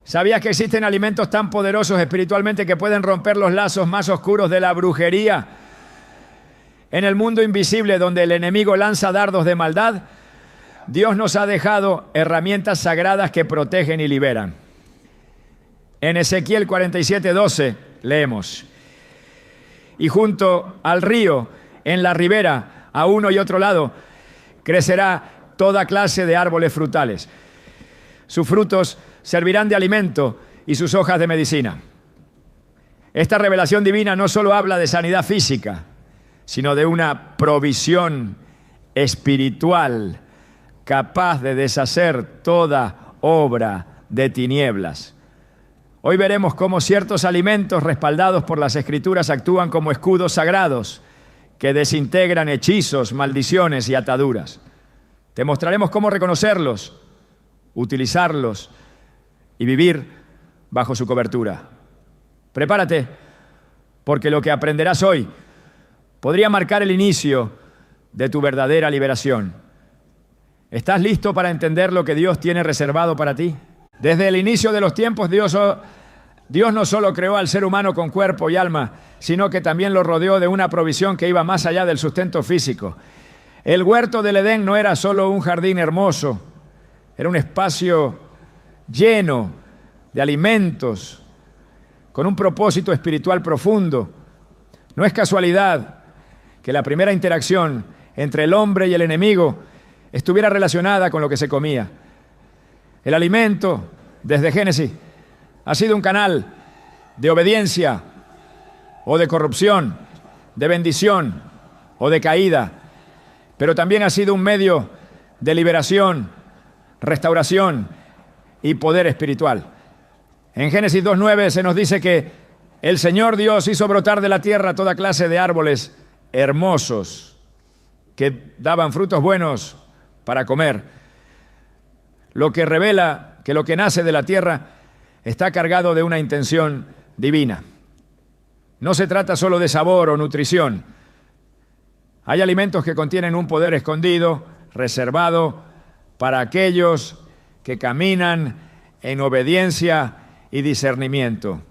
¿Sabías que existen alimentos tan poderosos espiritualmente que pueden romper los lazos más oscuros de la brujería? En el mundo invisible donde el enemigo lanza dardos de maldad, Dios nos ha dejado herramientas sagradas que protegen y liberan. En Ezequiel 47:12 leemos: y junto al río, en la ribera, a uno y otro lado, crecerá toda clase de árboles frutales. Sus frutos servirán de alimento y sus hojas de medicina. Esta revelación divina no solo habla de sanidad física, sino de una provisión espiritual capaz de deshacer toda obra de tinieblas. Hoy veremos cómo ciertos alimentos respaldados por las Escrituras actúan como escudos sagrados que desintegran hechizos, maldiciones y ataduras. Te mostraremos cómo reconocerlos, utilizarlos y vivir bajo su cobertura. Prepárate, porque lo que aprenderás hoy podría marcar el inicio de tu verdadera liberación. ¿Estás listo para entender lo que Dios tiene reservado para ti? Desde el inicio de los tiempos, Dios no solo creó al ser humano con cuerpo y alma, sino que también lo rodeó de una provisión que iba más allá del sustento físico. El huerto del Edén no era solo un jardín hermoso, era un espacio lleno de alimentos, con un propósito espiritual profundo. No es casualidad que la primera interacción entre el hombre y el enemigo estuviera relacionada con lo que se comía. El alimento, desde Génesis, ha sido un canal de obediencia o de corrupción, de bendición o de caída, pero también ha sido un medio de liberación, restauración y poder espiritual. En Génesis 2:9 se nos dice que el Señor Dios hizo brotar de la tierra toda clase de árboles hermosos que daban frutos buenos para comer, lo que revela que lo que nace de la tierra está cargado de una intención divina. No se trata solo de sabor o nutrición. Hay alimentos que contienen un poder escondido, reservado para aquellos que caminan en obediencia y discernimiento.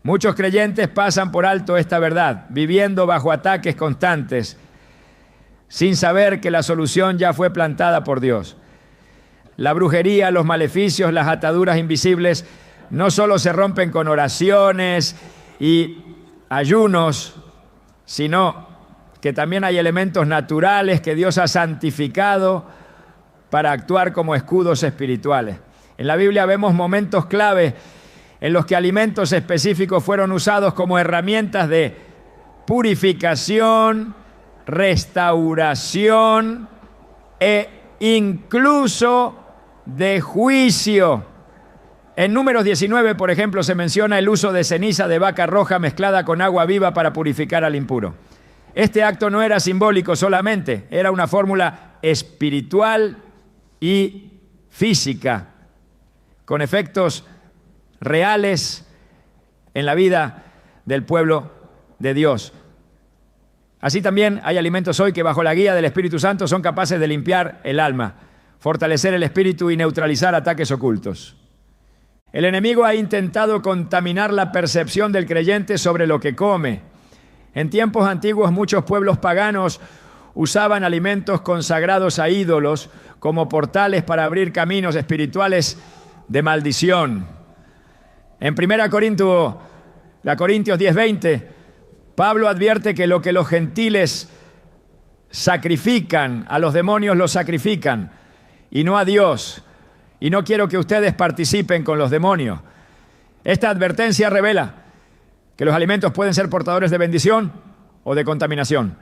Muchos creyentes pasan por alto esta verdad, viviendo bajo ataques constantes, sin saber que la solución ya fue plantada por Dios. La brujería, los maleficios, las ataduras invisibles no solo se rompen con oraciones y ayunos, sino que también hay elementos naturales que Dios ha santificado para actuar como escudos espirituales. En la Biblia vemos momentos clave en los que alimentos específicos fueron usados como herramientas de purificación, restauración e incluso de juicio. En Números 19, por ejemplo, se menciona el uso de ceniza de vaca roja mezclada con agua viva para purificar al impuro. Este acto no era simbólico solamente, era una fórmula espiritual y física, con efectos reales en la vida del pueblo de Dios. Así también hay alimentos hoy que bajo la guía del Espíritu Santo son capaces de limpiar el alma, fortalecer el espíritu y neutralizar ataques ocultos. El enemigo ha intentado contaminar la percepción del creyente sobre lo que come. En tiempos antiguos muchos pueblos paganos usaban alimentos consagrados a ídolos como portales para abrir caminos espirituales de maldición. En 1 Corintios 10:20, Pablo advierte que lo que los gentiles sacrifican, a los demonios los sacrifican, y no a Dios. Y no quiero que ustedes participen con los demonios. Esta advertencia revela que los alimentos pueden ser portadores de bendición o de contaminación,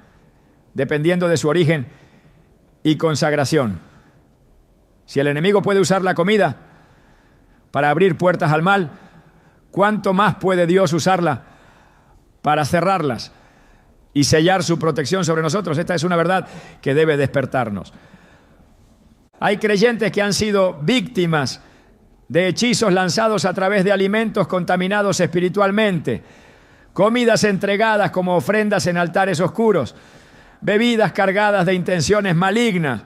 dependiendo de su origen y consagración. Si el enemigo puede usar la comida para abrir puertas al mal, ¿cuánto más puede Dios usarla para cerrarlas y sellar su protección sobre nosotros? Esta es una verdad que debe despertarnos. Hay creyentes que han sido víctimas de hechizos lanzados a través de alimentos contaminados espiritualmente, comidas entregadas como ofrendas en altares oscuros, bebidas cargadas de intenciones malignas.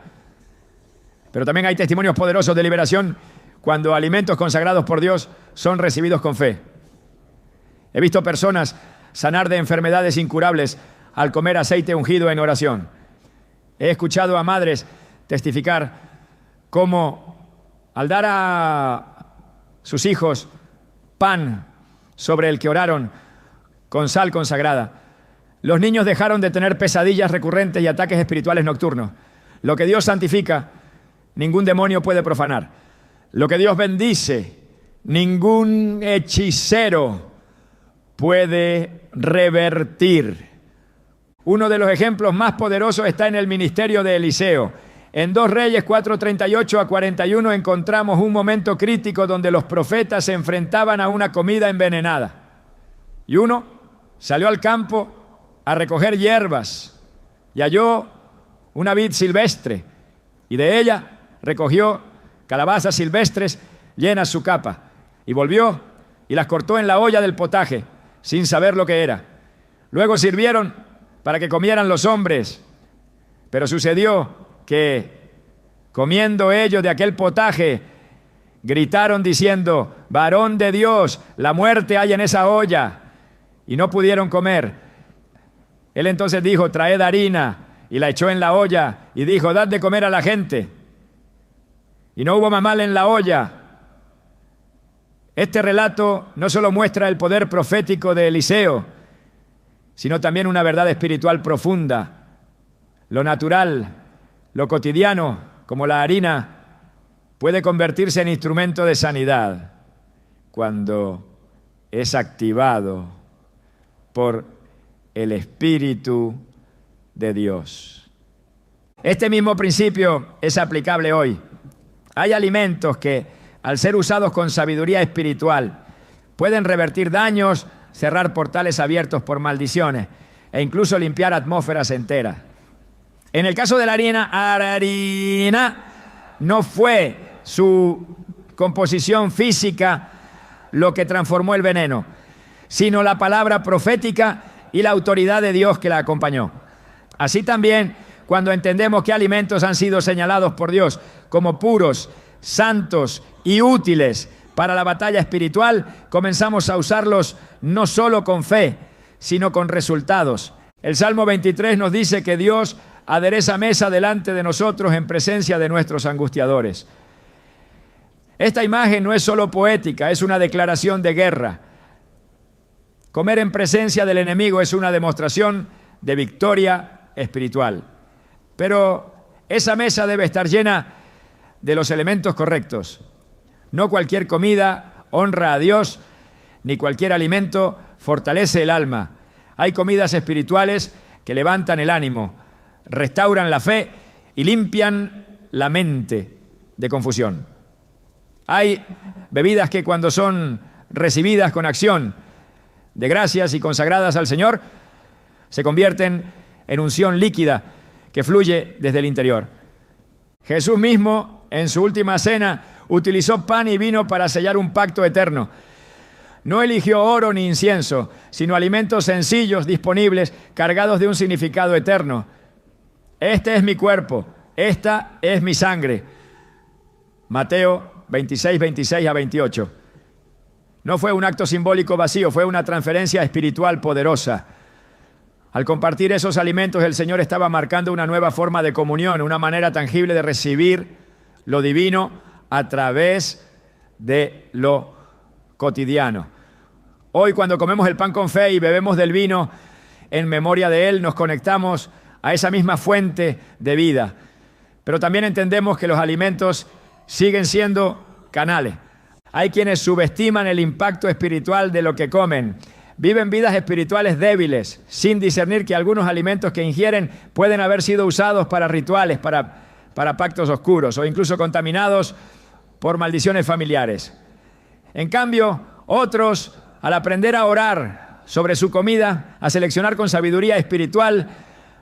Pero también hay testimonios poderosos de liberación cuando alimentos consagrados por Dios son recibidos con fe. He visto personas sanar de enfermedades incurables al comer aceite ungido en oración. He escuchado a madres testificar cómo al dar a sus hijos pan sobre el que oraron con sal consagrada, los niños dejaron de tener pesadillas recurrentes y ataques espirituales nocturnos. Lo que Dios santifica, ningún demonio puede profanar. Lo que Dios bendice, ningún hechicero puede revertir. Uno de los ejemplos más poderosos está en el ministerio de Eliseo. En 2 Reyes 4:38 a 41 encontramos un momento crítico donde los profetas se enfrentaban a una comida envenenada. Y uno salió al campo a recoger hierbas y halló una vid silvestre y de ella recogió calabazas silvestres llenas su capa y volvió y las cortó en la olla del potaje sin saber lo que era. Luego sirvieron para que comieran los hombres, pero sucedió que comiendo ellos de aquel potaje gritaron diciendo: varón de Dios, la muerte hay en esa olla, y no pudieron comer. Él entonces dijo: traed harina, y la echó en la olla, y dijo: dad de comer a la gente. Y no hubo mamal en la olla. Este relato no solo muestra el poder profético de Eliseo, sino también una verdad espiritual profunda. Lo natural, lo cotidiano, como la harina, puede convertirse en instrumento de sanidad cuando es activado por el Espíritu de Dios. Este mismo principio es aplicable hoy. Hay alimentos que, al ser usados con sabiduría espiritual, pueden revertir daños, cerrar portales abiertos por maldiciones e incluso limpiar atmósferas enteras. En el caso de la harina no fue su composición física lo que transformó el veneno, sino la palabra profética y la autoridad de Dios que la acompañó. Así también, cuando entendemos que alimentos han sido señalados por Dios como puros, santos y útiles para la batalla espiritual, comenzamos a usarlos no solo con fe, sino con resultados. El Salmo 23 nos dice que Dios adereza mesa delante de nosotros en presencia de nuestros angustiadores. Esta imagen no es solo poética, es una declaración de guerra. Comer en presencia del enemigo es una demostración de victoria espiritual. Pero esa mesa debe estar llena de los elementos correctos. No cualquier comida honra a Dios, ni cualquier alimento fortalece el alma. Hay comidas espirituales que levantan el ánimo, restauran la fe y limpian la mente de confusión. Hay bebidas que, cuando son recibidas con acción de gracias y consagradas al Señor, se convierten en unción líquida que fluye desde el interior. Jesús mismo, en su última cena, utilizó pan y vino para sellar un pacto eterno. No eligió oro ni incienso, sino alimentos sencillos, disponibles, cargados de un significado eterno. Este es mi cuerpo, esta es mi sangre. Mateo 26, 26 a 28. No fue un acto simbólico vacío, fue una transferencia espiritual poderosa. Al compartir esos alimentos, el Señor estaba marcando una nueva forma de comunión, una manera tangible de recibir lo divino a través de lo cotidiano. Hoy, cuando comemos el pan con fe y bebemos del vino en memoria de Él, nos conectamos a esa misma fuente de vida. Pero también entendemos que los alimentos siguen siendo canales. Hay quienes subestiman el impacto espiritual de lo que comen. Viven vidas espirituales débiles, sin discernir que algunos alimentos que ingieren pueden haber sido usados para rituales, para pactos oscuros o incluso contaminados por maldiciones familiares. En cambio, otros, al aprender a orar sobre su comida, a seleccionar con sabiduría espiritual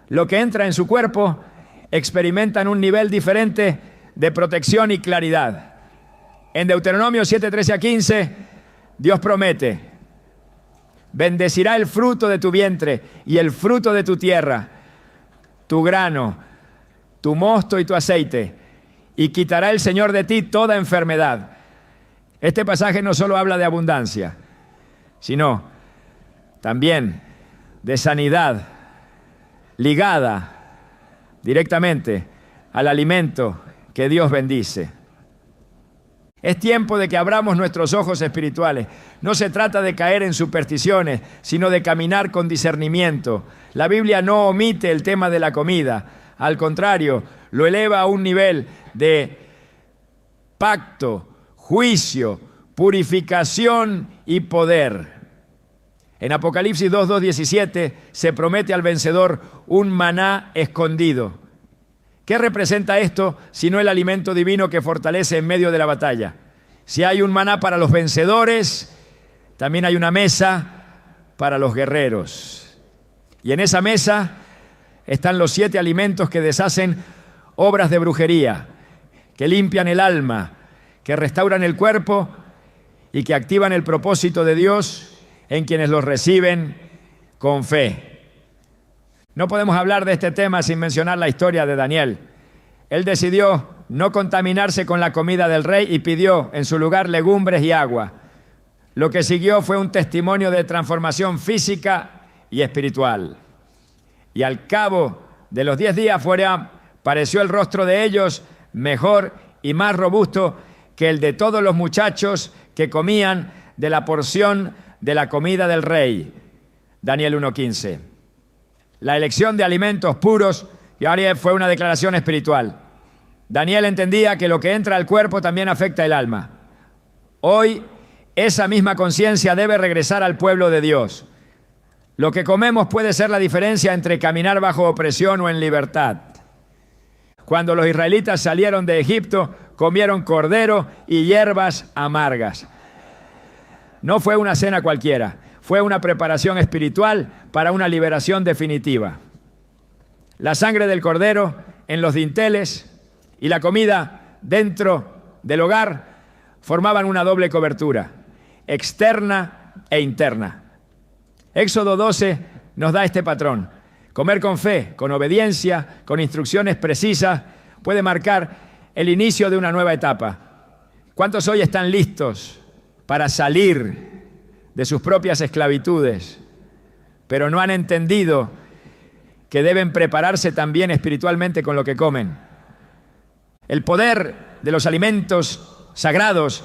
lo que entra en su cuerpo, experimentan un nivel diferente de protección y claridad. En Deuteronomio 7, 13 a 15, Dios promete: bendecirá el fruto de tu vientre y el fruto de tu tierra, tu grano, tu mosto y tu aceite, y quitará el Señor de ti toda enfermedad. Este pasaje no solo habla de abundancia, sino también de sanidad ligada directamente al alimento que Dios bendice. Es tiempo de que abramos nuestros ojos espirituales. No se trata de caer en supersticiones, sino de caminar con discernimiento. La Biblia no omite el tema de la comida. Al contrario, lo eleva a un nivel de pacto, juicio, purificación y poder. En Apocalipsis 2:17 se promete al vencedor un maná escondido. ¿Qué representa esto sino el alimento divino que fortalece en medio de la batalla? Si hay un maná para los vencedores, también hay una mesa para los guerreros. Y en esa mesa están los 7 alimentos que deshacen obras de brujería, que limpian el alma, que restauran el cuerpo y que activan el propósito de Dios en quienes los reciben con fe. No podemos hablar de este tema sin mencionar la historia de Daniel. Él decidió no contaminarse con la comida del rey y pidió en su lugar legumbres y agua. Lo que siguió fue un testimonio de transformación física y espiritual. Y al cabo de los 10 días pareció el rostro de ellos mejor y más robusto que el de todos los muchachos que comían de la porción de la comida del rey. Daniel 1:15. La elección de alimentos puros fue una declaración espiritual. Daniel entendía que lo que entra al cuerpo también afecta el alma. Hoy, esa misma conciencia debe regresar al pueblo de Dios. Lo que comemos puede ser la diferencia entre caminar bajo opresión o en libertad. Cuando los israelitas salieron de Egipto, comieron cordero y hierbas amargas. No fue una cena cualquiera, fue una preparación espiritual para una liberación definitiva. La sangre del cordero en los dinteles y la comida dentro del hogar formaban una doble cobertura, externa e interna. Éxodo 12 nos da este patrón. Comer con fe, con obediencia, con instrucciones precisas, puede marcar el inicio de una nueva etapa. ¿Cuántos hoy están listos para salir de sus propias esclavitudes, pero no han entendido que deben prepararse también espiritualmente con lo que comen? El poder de los alimentos sagrados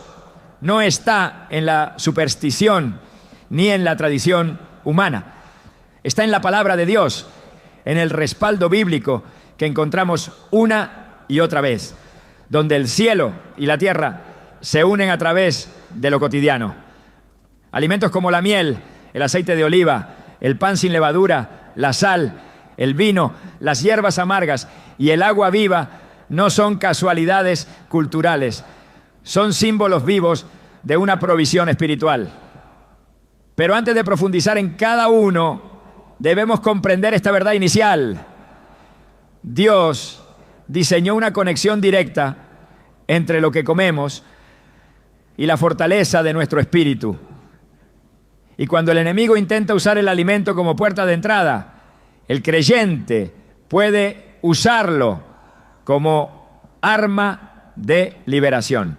no está en la superstición ni en la tradición humana. Está en la palabra de Dios, en el respaldo bíblico que encontramos una y otra vez, donde el cielo y la tierra se unen a través de lo cotidiano. Alimentos como la miel, el aceite de oliva, el pan sin levadura, la sal, el vino, las hierbas amargas y el agua viva no son casualidades culturales, son símbolos vivos de una provisión espiritual. Pero antes de profundizar en cada uno, debemos comprender esta verdad inicial. Dios diseñó una conexión directa entre lo que comemos y la fortaleza de nuestro espíritu. Y cuando el enemigo intenta usar el alimento como puerta de entrada, el creyente puede usarlo como arma de liberación.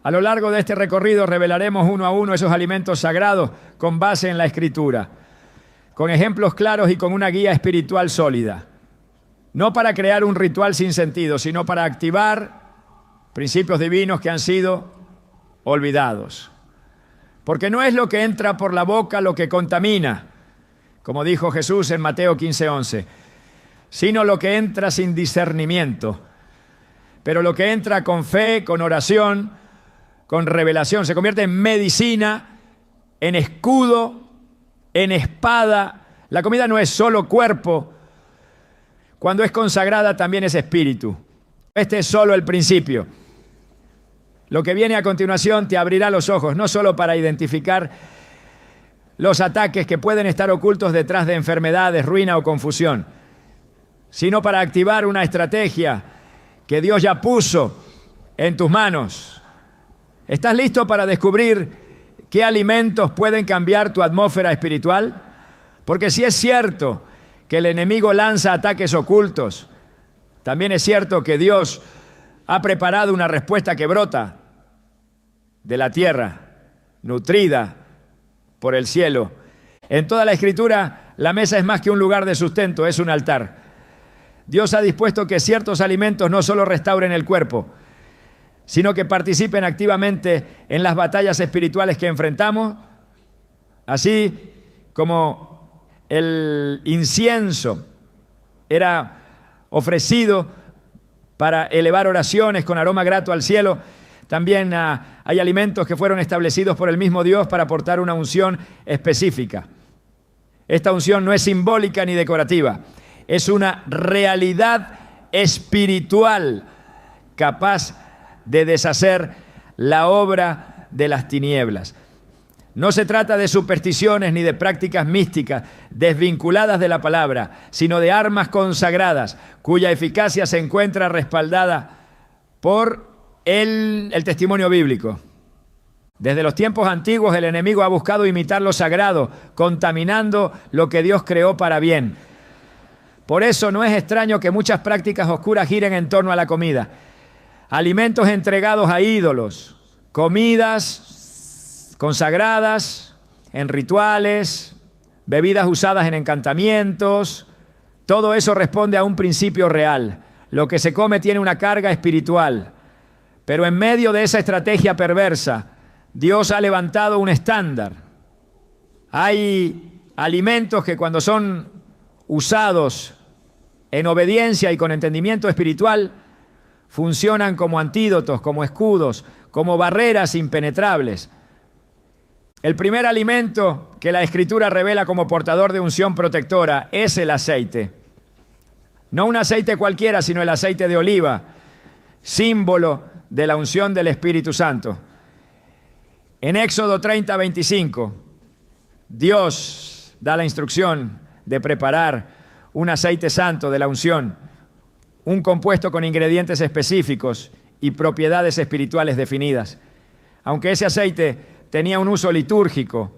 A lo largo de este recorrido revelaremos uno a uno esos alimentos sagrados con base en la Escritura, con ejemplos claros y con una guía espiritual sólida. No para crear un ritual sin sentido, sino para activar principios divinos que han sido olvidados. Porque no es lo que entra por la boca lo que contamina, como dijo Jesús en Mateo 15:11, sino lo que entra sin discernimiento. Pero lo que entra con fe, con oración, con revelación, se convierte en medicina, en escudo, en espada. La comida no es solo cuerpo, cuando es consagrada también es espíritu. Este es solo el principio. Lo que viene a continuación te abrirá los ojos, no solo para identificar los ataques que pueden estar ocultos detrás de enfermedades, ruina o confusión, sino para activar una estrategia que Dios ya puso en tus manos. ¿Estás listo para descubrir qué alimentos pueden cambiar tu atmósfera espiritual? Porque si es cierto que el enemigo lanza ataques ocultos, también es cierto que Dios ha preparado una respuesta que brota de la tierra, nutrida por el cielo. En toda la Escritura, la mesa es más que un lugar de sustento, es un altar. Dios ha dispuesto que ciertos alimentos no solo restauren el cuerpo, sino que participen activamente en las batallas espirituales que enfrentamos, así como el incienso era ofrecido para elevar oraciones con aroma grato al cielo. También hay alimentos que fueron establecidos por el mismo Dios para aportar una unción específica. Esta unción no es simbólica ni decorativa, es una realidad espiritual capaz de deshacer la obra de las tinieblas. No se trata de supersticiones ni de prácticas místicas desvinculadas de la palabra, sino de armas consagradas cuya eficacia se encuentra respaldada por el testimonio bíblico. Desde los tiempos antiguos el enemigo ha buscado imitar lo sagrado, contaminando lo que Dios creó para bien. Por eso no es extraño que muchas prácticas oscuras giren en torno a la comida. Alimentos entregados a ídolos, comidas consagradas en rituales, bebidas usadas en encantamientos, todo eso responde a un principio real. Lo que se come tiene una carga espiritual, pero en medio de esa estrategia perversa, Dios ha levantado un estándar. Hay alimentos que cuando son usados en obediencia y con entendimiento espiritual, funcionan como antídotos, como escudos, como barreras impenetrables. El primer alimento que la Escritura revela como portador de unción protectora es el aceite. No un aceite cualquiera, sino el aceite de oliva, símbolo de la unción del Espíritu Santo. En Éxodo 30:25, Dios da la instrucción de preparar un aceite santo de la unción, un compuesto con ingredientes específicos y propiedades espirituales definidas. Aunque ese aceite tenía un uso litúrgico,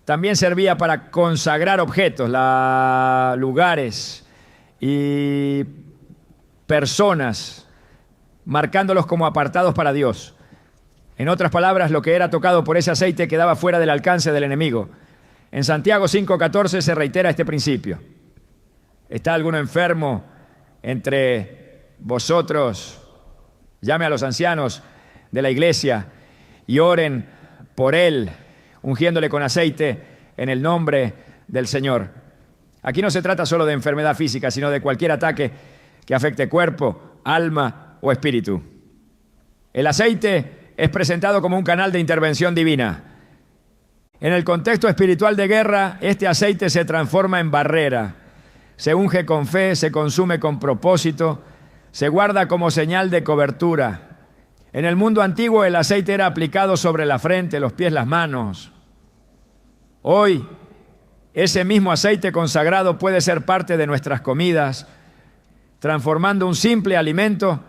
también servía para consagrar objetos, lugares y personas, marcándolos como apartados para Dios. En otras palabras, lo que era tocado por ese aceite quedaba fuera del alcance del enemigo. En Santiago 5:14 se reitera este principio. ¿Está alguno enfermo entre vosotros? Llame a los ancianos de la iglesia y oren por él, ungiéndole con aceite en el nombre del Señor. Aquí no se trata solo de enfermedad física, sino de cualquier ataque que afecte cuerpo, alma o espíritu. El aceite es presentado como un canal de intervención divina. En el contexto espiritual de guerra, este aceite se transforma en barrera. Se unge con fe, se consume con propósito, se guarda como señal de cobertura. En el mundo antiguo el aceite era aplicado sobre la frente, los pies, las manos. Hoy, ese mismo aceite consagrado puede ser parte de nuestras comidas, transformando un simple alimento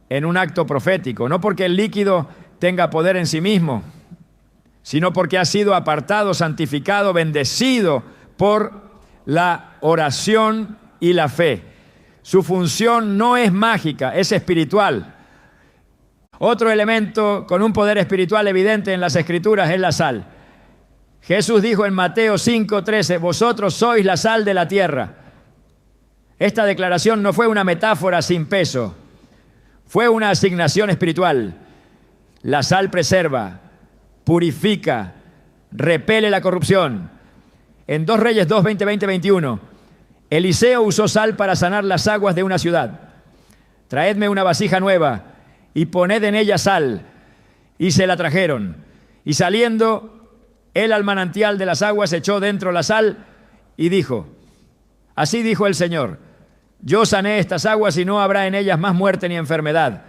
en un acto profético, no porque el líquido tenga poder en sí mismo, sino porque ha sido apartado, santificado, bendecido por la oración y la fe. Su función no es mágica, es espiritual. Otro elemento con un poder espiritual evidente en las Escrituras es la sal. Jesús dijo en Mateo 5:13, vosotros sois la sal de la tierra. Esta declaración no fue una metáfora sin peso, fue una asignación espiritual. La sal preserva, purifica, repele la corrupción. En 2 Reyes 2, 20-21, Eliseo usó sal para sanar las aguas de una ciudad. Traedme una vasija nueva y poned en ella sal. Y se la trajeron. Y saliendo él al manantial de las aguas, echó dentro la sal y dijo, así dijo el Señor, yo sané estas aguas y no habrá en ellas más muerte ni enfermedad.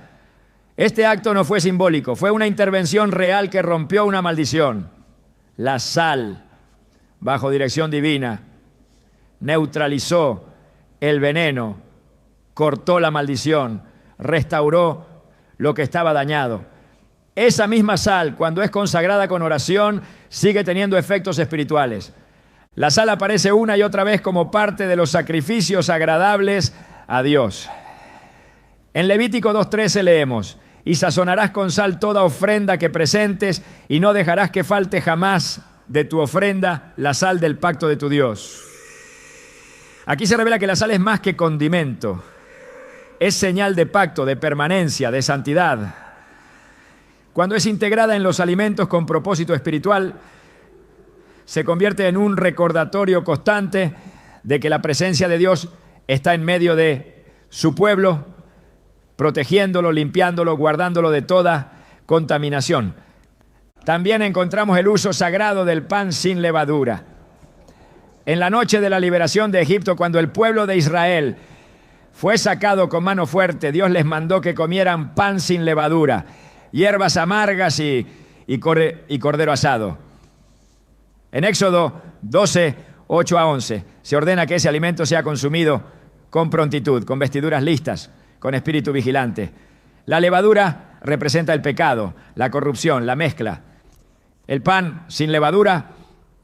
Este acto no fue simbólico, fue una intervención real que rompió una maldición. La sal, bajo dirección divina, neutralizó el veneno, cortó la maldición, restauró lo que estaba dañado. Esa misma sal, cuando es consagrada con oración, sigue teniendo efectos espirituales. La sal aparece una y otra vez como parte de los sacrificios agradables a Dios. En Levítico 2:13 leemos, y sazonarás con sal toda ofrenda que presentes, y no dejarás que falte jamás de tu ofrenda la sal del pacto de tu Dios. Aquí se revela que la sal es más que condimento, es señal de pacto, de permanencia, de santidad. Cuando es integrada en los alimentos con propósito espiritual, se convierte en un recordatorio constante de que la presencia de Dios está en medio de su pueblo, protegiéndolo, limpiándolo, guardándolo de toda contaminación. También encontramos el uso sagrado del pan sin levadura. En la noche de la liberación de Egipto, cuando el pueblo de Israel fue sacado con mano fuerte, Dios les mandó que comieran pan sin levadura, hierbas amargas y cordero asado. En Éxodo 12, 8 a 11, se ordena que ese alimento sea consumido con prontitud, con vestiduras listas, con espíritu vigilante. La levadura representa el pecado, la corrupción, la mezcla. El pan sin levadura,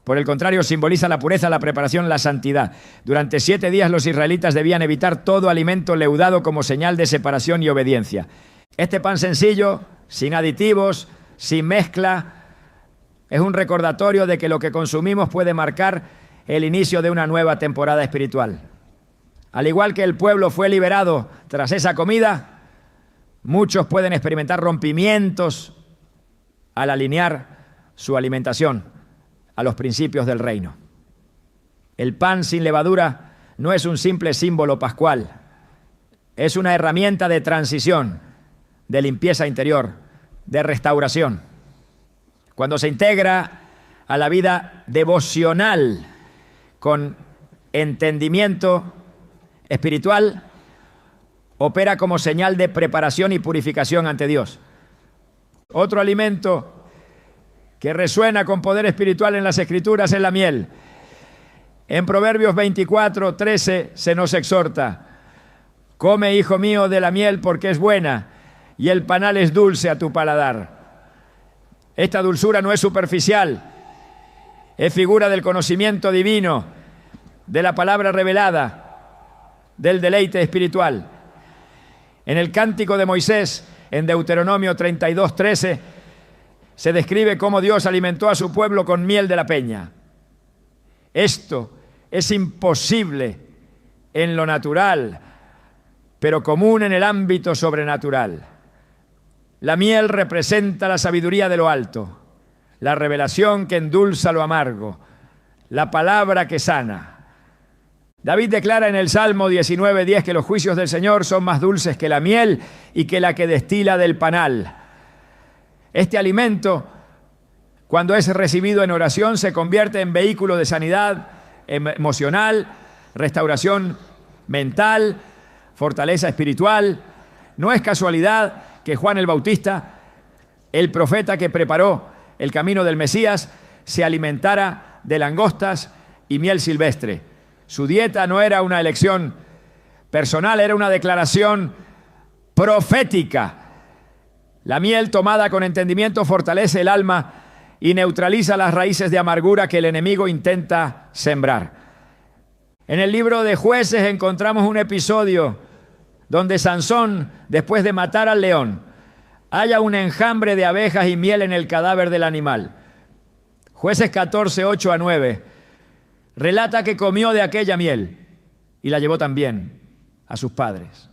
por el contrario, simboliza la pureza, la preparación, la santidad. Durante 7 días los israelitas debían evitar todo alimento leudado como señal de separación y obediencia. Este pan sencillo, sin aditivos, sin mezcla, es un recordatorio de que lo que consumimos puede marcar el inicio de una nueva temporada espiritual. Al igual que el pueblo fue liberado tras esa comida, muchos pueden experimentar rompimientos al alinear su alimentación a los principios del reino. El pan sin levadura no es un simple símbolo pascual, es una herramienta de transición, de limpieza interior, de restauración. Cuando se integra a la vida devocional con entendimiento espiritual, opera como señal de preparación y purificación ante Dios. Otro alimento que resuena con poder espiritual en las Escrituras es la miel. En Proverbios 24, 13 se nos exhorta: come, hijo mío, de la miel porque es buena, y el panal es dulce a tu paladar. Esta dulzura no es superficial, es figura del conocimiento divino, de la palabra revelada, del deleite espiritual. En el Cántico de Moisés, en Deuteronomio 32, 13, se describe cómo Dios alimentó a su pueblo con miel de la peña. Esto es imposible en lo natural, pero común en el ámbito sobrenatural. La miel representa la sabiduría de lo alto, la revelación que endulza lo amargo, la palabra que sana. David declara en el Salmo 19:10 que los juicios del Señor son más dulces que la miel y que la que destila del panal. Este alimento, cuando es recibido en oración, se convierte en vehículo de sanidad emocional, restauración mental, fortaleza espiritual. No es casualidad que Juan el Bautista, el profeta que preparó el camino del Mesías, se alimentara de langostas y miel silvestre. Su dieta no era una elección personal, era una declaración profética. La miel tomada con entendimiento fortalece el alma y neutraliza las raíces de amargura que el enemigo intenta sembrar. En el libro de Jueces encontramos un episodio donde Sansón, después de matar al león, halla un enjambre de abejas y miel en el cadáver del animal. Jueces 14, 8 a 9, relata que comió de aquella miel y la llevó también a sus padres.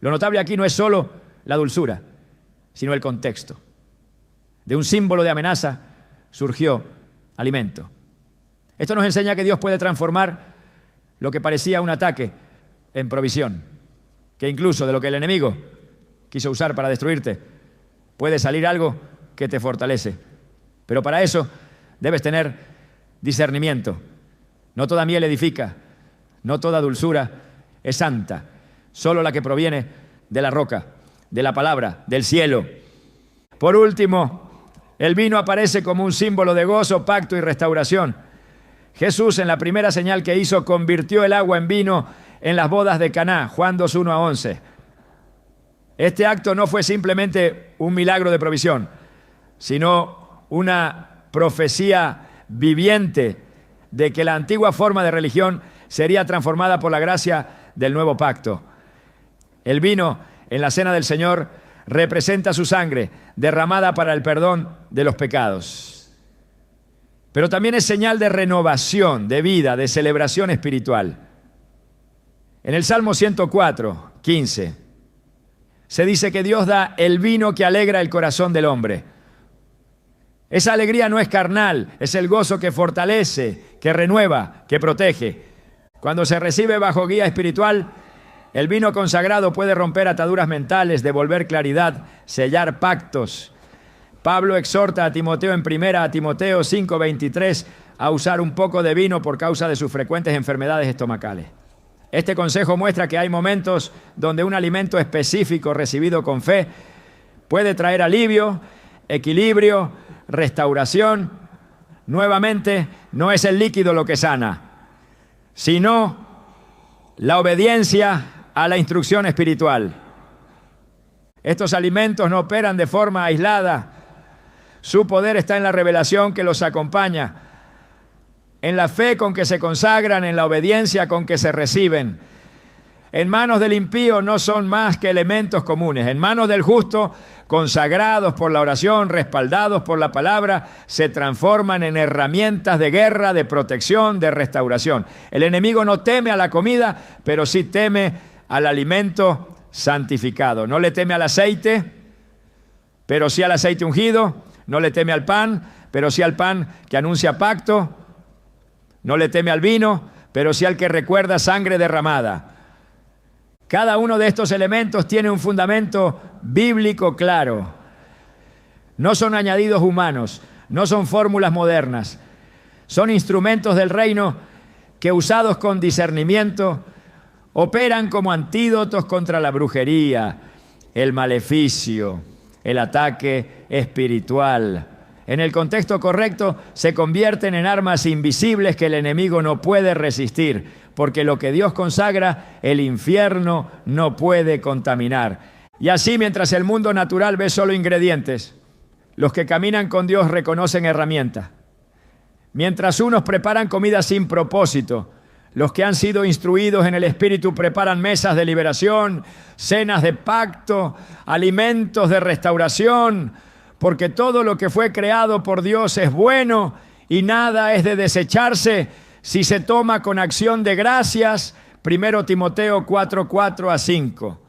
Lo notable aquí no es solo la dulzura, sino el contexto. De un símbolo de amenaza surgió alimento. Esto nos enseña que Dios puede transformar lo que parecía un ataque en provisión, que incluso de lo que el enemigo quiso usar para destruirte, puede salir algo que te fortalece. Pero para eso debes tener discernimiento. No toda miel edifica, no toda dulzura es santa, solo la que proviene de la roca, de la palabra, del cielo. Por último, el vino aparece como un símbolo de gozo, pacto y restauración. Jesús, en la primera señal que hizo, convirtió el agua en vino en las bodas de Caná, Juan 2, 1 a 11. Este acto no fue simplemente un milagro de provisión, sino una profecía viviente de que la antigua forma de religión sería transformada por la gracia del nuevo pacto. El vino en la cena del Señor representa su sangre derramada para el perdón de los pecados. Pero también es señal de renovación, de vida, de celebración espiritual. En el Salmo 104, 15, se dice que Dios da el vino que alegra el corazón del hombre. Esa alegría no es carnal, es el gozo que fortalece, que renueva, que protege. Cuando se recibe bajo guía espiritual, el vino consagrado puede romper ataduras mentales, devolver claridad, sellar pactos. Pablo exhorta a Timoteo en 1 Timoteo 5:23 a usar un poco de vino por causa de sus frecuentes enfermedades estomacales. Este consejo muestra que hay momentos donde un alimento específico recibido con fe puede traer alivio, equilibrio, restauración. Nuevamente, no es el líquido lo que sana, sino la obediencia a la instrucción espiritual. Estos alimentos no operan de forma aislada. Su poder está en la revelación que los acompaña, en la fe con que se consagran, en la obediencia con que se reciben. En manos del impío no son más que elementos comunes. En manos del justo, consagrados por la oración, respaldados por la palabra, se transforman en herramientas de guerra, de protección, de restauración. El enemigo no teme a la comida, pero sí teme al alimento santificado. No le teme al aceite, pero sí al aceite ungido. No le teme al pan, pero sí al pan que anuncia pacto. No le teme al vino, pero sí al que recuerda sangre derramada. Cada uno de estos elementos tiene un fundamento bíblico claro. No son añadidos humanos, no son fórmulas modernas. Son instrumentos del reino que, usados con discernimiento, operan como antídotos contra la brujería, el maleficio, el ataque espiritual. En el contexto correcto, se convierten en armas invisibles que el enemigo no puede resistir, porque lo que Dios consagra, el infierno no puede contaminar. Y así, mientras el mundo natural ve solo ingredientes, los que caminan con Dios reconocen herramientas. Mientras unos preparan comida sin propósito, los que han sido instruidos en el Espíritu preparan mesas de liberación, cenas de pacto, alimentos de restauración, porque todo lo que fue creado por Dios es bueno y nada es de desecharse si se toma con acción de gracias. 1 Timoteo 4:4-5.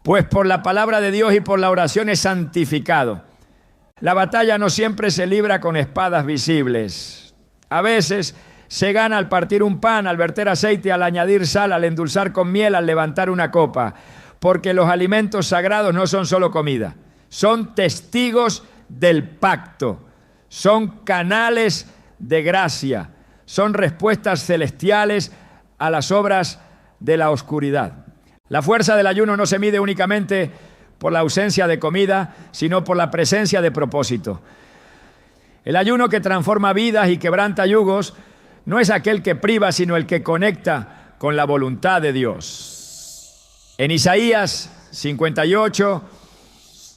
Pues por la palabra de Dios y por la oración es santificado. La batalla no siempre se libra con espadas visibles. A veces se gana al partir un pan, al verter aceite, al añadir sal, al endulzar con miel, al levantar una copa. Porque los alimentos sagrados no son solo comida. Son testigos del pacto, son canales de gracia, son respuestas celestiales a las obras de la oscuridad. La fuerza del ayuno no se mide únicamente por la ausencia de comida, sino por la presencia de propósito. El ayuno que transforma vidas y quebranta yugos no es aquel que priva, sino el que conecta con la voluntad de Dios. En Isaías 58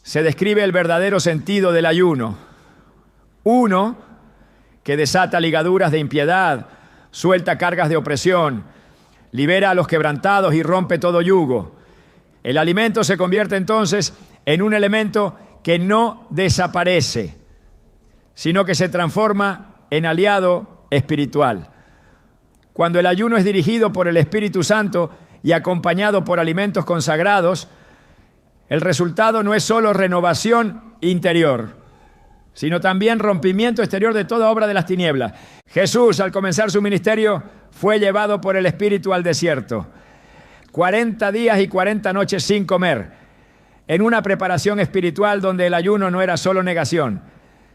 se describe el verdadero sentido del ayuno. Uno que desata ligaduras de impiedad, suelta cargas de opresión, libera a los quebrantados y rompe todo yugo. El alimento se convierte entonces en un elemento que no desaparece, sino que se transforma en aliado espiritual. Cuando el ayuno es dirigido por el Espíritu Santo y acompañado por alimentos consagrados, el resultado no es solo renovación interior, sino también rompimiento exterior de toda obra de las tinieblas. Jesús, al comenzar su ministerio, fue llevado por el Espíritu al desierto. 40 días y 40 noches sin comer, en una preparación espiritual donde el ayuno no era solo negación,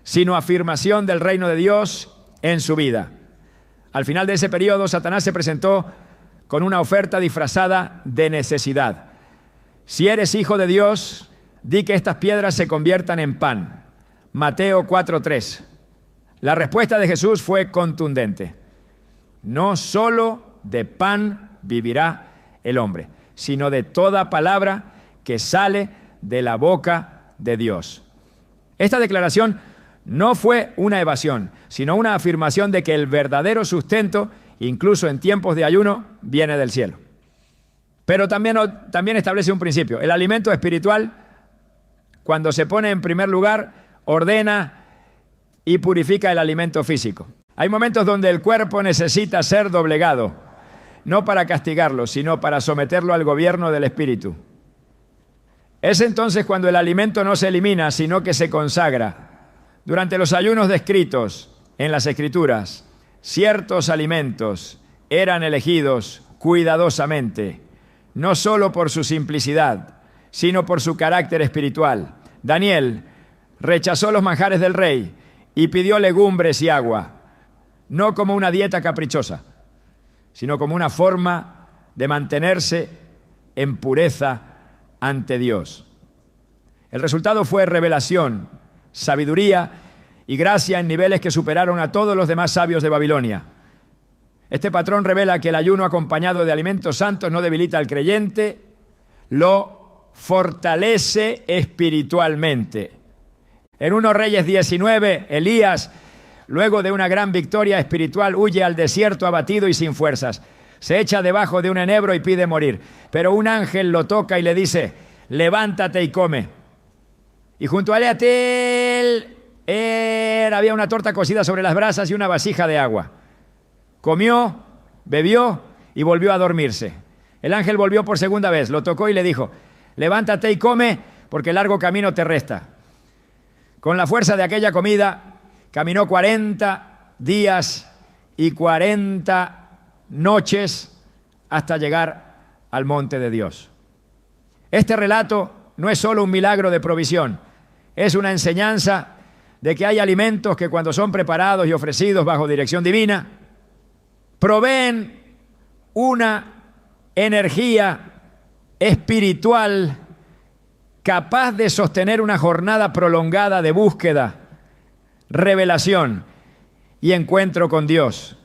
sino afirmación del reino de Dios en su vida. Al final de ese periodo, Satanás se presentó con una oferta disfrazada de necesidad. Si eres hijo de Dios, di que estas piedras se conviertan en pan. Mateo 4:3. La respuesta de Jesús fue contundente. No solo de pan vivirá el hombre, sino de toda palabra que sale de la boca de Dios. Esta declaración no fue una evasión, sino una afirmación de que el verdadero sustento, incluso en tiempos de ayuno, viene del cielo. Pero también establece un principio. El alimento espiritual cuando se pone en primer lugar, ordena y purifica el alimento físico. Hay momentos donde el cuerpo necesita ser doblegado, no para castigarlo, sino para someterlo al gobierno del Espíritu. Es entonces cuando el alimento no se elimina, sino que se consagra. Durante los ayunos descritos en las Escrituras, ciertos alimentos eran elegidos cuidadosamente, no solo por su simplicidad, sino por su carácter espiritual. Daniel rechazó los manjares del rey y pidió legumbres y agua, no como una dieta caprichosa, sino como una forma de mantenerse en pureza ante Dios. El resultado fue revelación, sabiduría y gracia en niveles que superaron a todos los demás sabios de Babilonia. Este patrón revela que el ayuno acompañado de alimentos santos no debilita al creyente, lo fortalece espiritualmente. En 1 Reyes 19, Elías, luego de una gran victoria espiritual, huye al desierto abatido y sin fuerzas. Se echa debajo de un enebro y pide morir. Pero un ángel lo toca y le dice: levántate y come. Y junto a él había una torta cocida sobre las brasas y una vasija de agua. Comió, bebió y volvió a dormirse. El ángel volvió por segunda vez, lo tocó y le dijo: levántate y come, porque el largo camino te resta. Con la fuerza de aquella comida, caminó 40 días y 40 noches hasta llegar al monte de Dios. Este relato no es solo un milagro de provisión, es una enseñanza de que hay alimentos que cuando son preparados y ofrecidos bajo dirección divina, proveen una energía espiritual capaz de sostener una jornada prolongada de búsqueda, revelación y encuentro con Dios.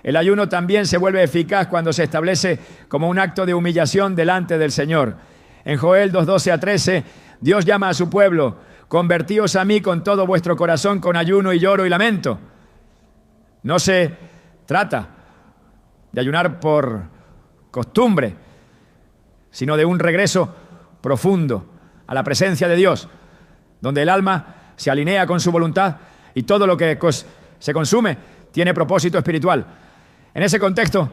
El ayuno también se vuelve eficaz cuando se establece como un acto de humillación delante del Señor. En Joel 2:12-13, Dios llama a su pueblo: convertíos a mí con todo vuestro corazón, con ayuno y lloro y lamento. No se trata de ayunar por costumbre, sino de un regreso profundo a la presencia de Dios, donde el alma se alinea con su voluntad y todo lo que se consume tiene propósito espiritual. En ese contexto,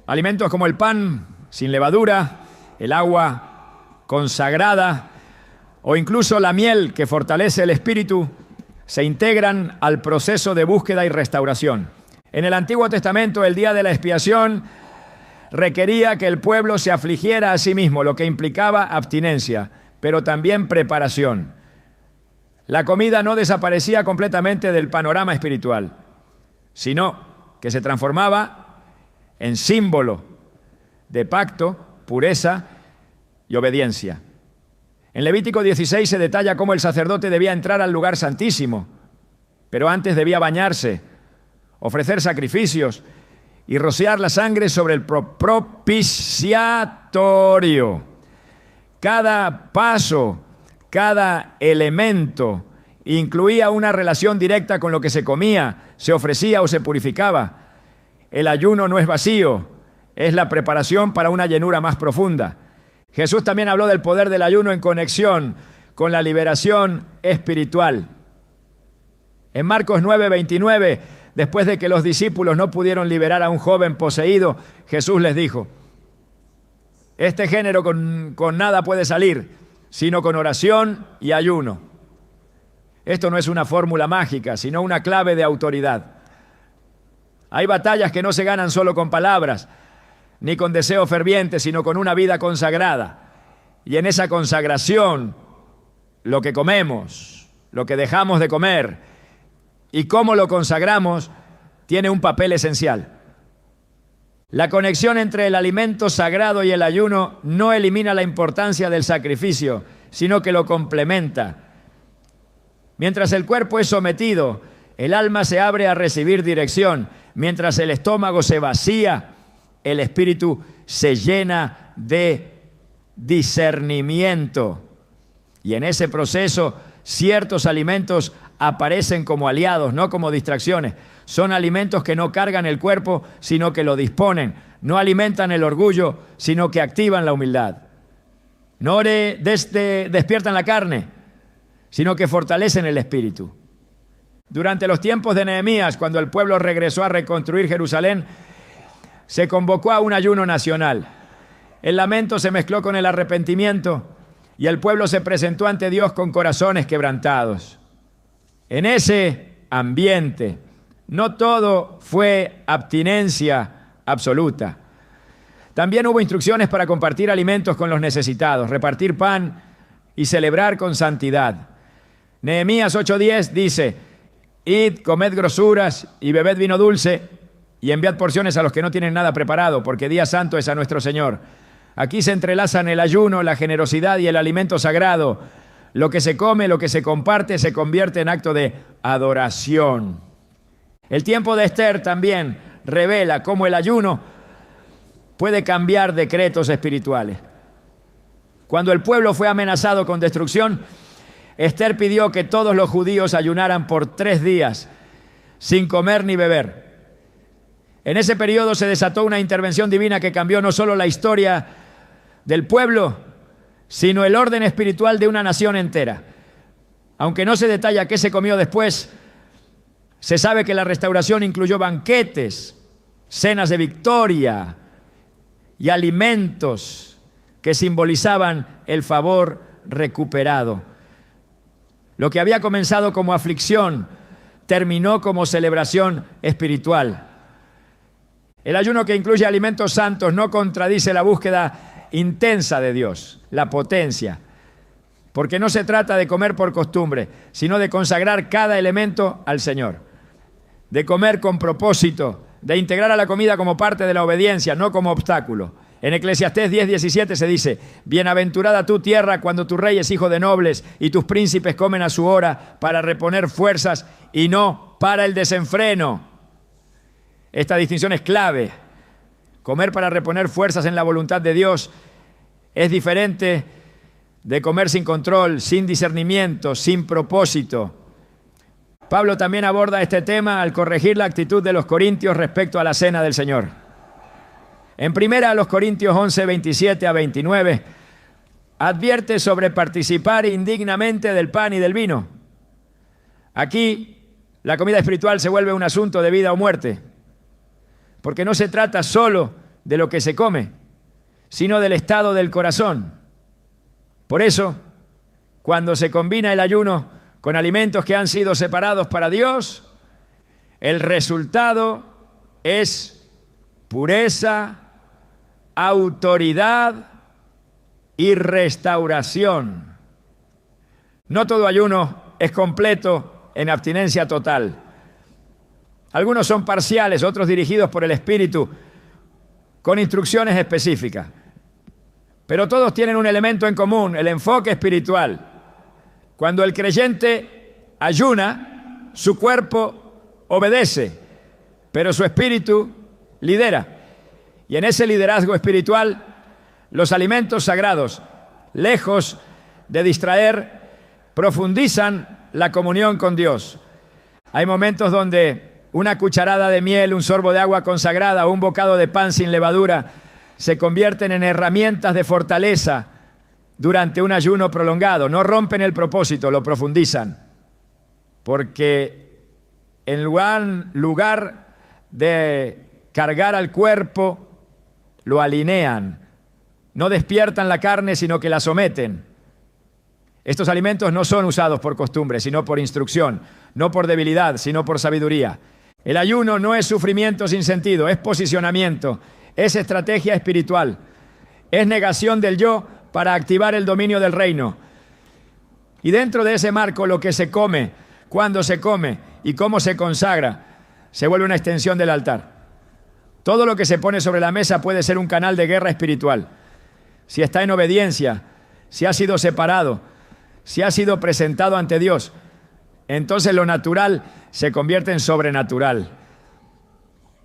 alimentos como el pan sin levadura, el agua consagrada o incluso la miel que fortalece el espíritu se integran al proceso de búsqueda y restauración. En el Antiguo Testamento, el día de la expiación requería que el pueblo se afligiera a sí mismo, lo que implicaba abstinencia, pero también preparación. La comida no desaparecía completamente del panorama espiritual, sino que se transformaba en símbolo de pacto, pureza y obediencia. En Levítico 16 se detalla cómo el sacerdote debía entrar al lugar santísimo, pero antes debía bañarse, ofrecer sacrificios y rociar la sangre sobre el propiciatorio. Cada paso, cada elemento incluía una relación directa con lo que se comía, se ofrecía o se purificaba. El ayuno no es vacío, es la preparación para una llenura más profunda. Jesús también habló del poder del ayuno en conexión con la liberación espiritual. En Marcos 9:29, después de que los discípulos no pudieron liberar a un joven poseído, Jesús les dijo: este género con nada puede salir, sino con oración y ayuno. Esto no es una fórmula mágica, sino una clave de autoridad. Hay batallas que no se ganan solo con palabras, ni con deseo ferviente, sino con una vida consagrada. Y en esa consagración, lo que comemos, lo que dejamos de comer y cómo lo consagramos, tiene un papel esencial. La conexión entre el alimento sagrado y el ayuno no elimina la importancia del sacrificio, sino que lo complementa. Mientras el cuerpo es sometido, el alma se abre a recibir dirección. Mientras el estómago se vacía, el espíritu se llena de discernimiento. Y en ese proceso, ciertos alimentos aparecen como aliados, no como distracciones. Son alimentos que no cargan el cuerpo, sino que lo disponen. No alimentan el orgullo, sino que activan la humildad. No despiertan la carne, sino que fortalecen el espíritu. Durante los tiempos de Nehemías, cuando el pueblo regresó a reconstruir Jerusalén, se convocó a un ayuno nacional. El lamento se mezcló con el arrepentimiento y el pueblo se presentó ante Dios con corazones quebrantados. En ese ambiente, no todo fue abstinencia absoluta. También hubo instrucciones para compartir alimentos con los necesitados, repartir pan y celebrar con santidad. Nehemías 8:10 dice: id, comed grosuras y bebed vino dulce y enviad porciones a los que no tienen nada preparado, porque día santo es a nuestro Señor. Aquí se entrelazan el ayuno, la generosidad y el alimento sagrado. Lo que se come, lo que se comparte, se convierte en acto de adoración. El tiempo de Esther también revela cómo el ayuno puede cambiar decretos espirituales. Cuando el pueblo fue amenazado con destrucción, Esther pidió que todos los judíos ayunaran por 3 días, sin comer ni beber. En ese periodo se desató una intervención divina que cambió no solo la historia del pueblo, sino el orden espiritual de una nación entera. Aunque no se detalla qué se comió después, se sabe que la restauración incluyó banquetes, cenas de victoria y alimentos que simbolizaban el favor recuperado. Lo que había comenzado como aflicción terminó como celebración espiritual. El ayuno que incluye alimentos santos no contradice la búsqueda intensa de Dios, la potencia, porque no se trata de comer por costumbre, sino de consagrar cada elemento al Señor, de comer con propósito, de integrar a la comida como parte de la obediencia, no como obstáculo. En Eclesiastés 10:17 se dice: bienaventurada tu tierra cuando tu rey es hijo de nobles y tus príncipes comen a su hora para reponer fuerzas y no para el desenfreno. Esta distinción es clave. Comer para reponer fuerzas en la voluntad de Dios es diferente de comer sin control, sin discernimiento, sin propósito. Pablo también aborda este tema al corregir la actitud de los corintios respecto a la cena del Señor. En 1 Corintios 11:27-29, advierte sobre participar indignamente del pan y del vino. Aquí, la comida espiritual se vuelve un asunto de vida o muerte, porque no se trata solo de lo que se come, sino del estado del corazón. Por eso, cuando se combina el ayuno con alimentos que han sido separados para Dios, el resultado es pureza, autoridad y restauración. No todo ayuno es completo en abstinencia total. Algunos son parciales, otros dirigidos por el Espíritu, con instrucciones específicas. Pero todos tienen un elemento en común, el enfoque espiritual. Cuando el creyente ayuna, su cuerpo obedece, pero su espíritu lidera. Y en ese liderazgo espiritual, los alimentos sagrados, lejos de distraer, profundizan la comunión con Dios. Hay momentos donde una cucharada de miel, un sorbo de agua consagrada o un bocado de pan sin levadura se convierten en herramientas de fortaleza durante un ayuno prolongado. No rompen el propósito, lo profundizan. Porque en lugar de cargar al cuerpo, lo alinean. No despiertan la carne, sino que la someten. Estos alimentos no son usados por costumbre, sino por instrucción. No por debilidad, sino por sabiduría. El ayuno no es sufrimiento sin sentido, es posicionamiento, es estrategia espiritual, es negación del yo para activar el dominio del reino. Y dentro de ese marco, lo que se come, cuándo se come y cómo se consagra, se vuelve una extensión del altar. Todo lo que se pone sobre la mesa puede ser un canal de guerra espiritual. Si está en obediencia, si ha sido separado, si ha sido presentado ante Dios, entonces lo natural se convierte en sobrenatural.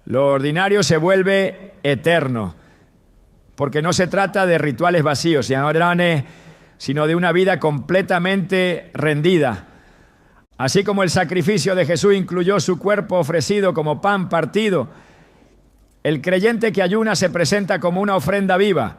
Lo ordinario se vuelve eterno, porque no se trata de rituales vacíos, sino de una vida completamente rendida. Así como el sacrificio de Jesús incluyó su cuerpo ofrecido como pan partido, el creyente que ayuna se presenta como una ofrenda viva.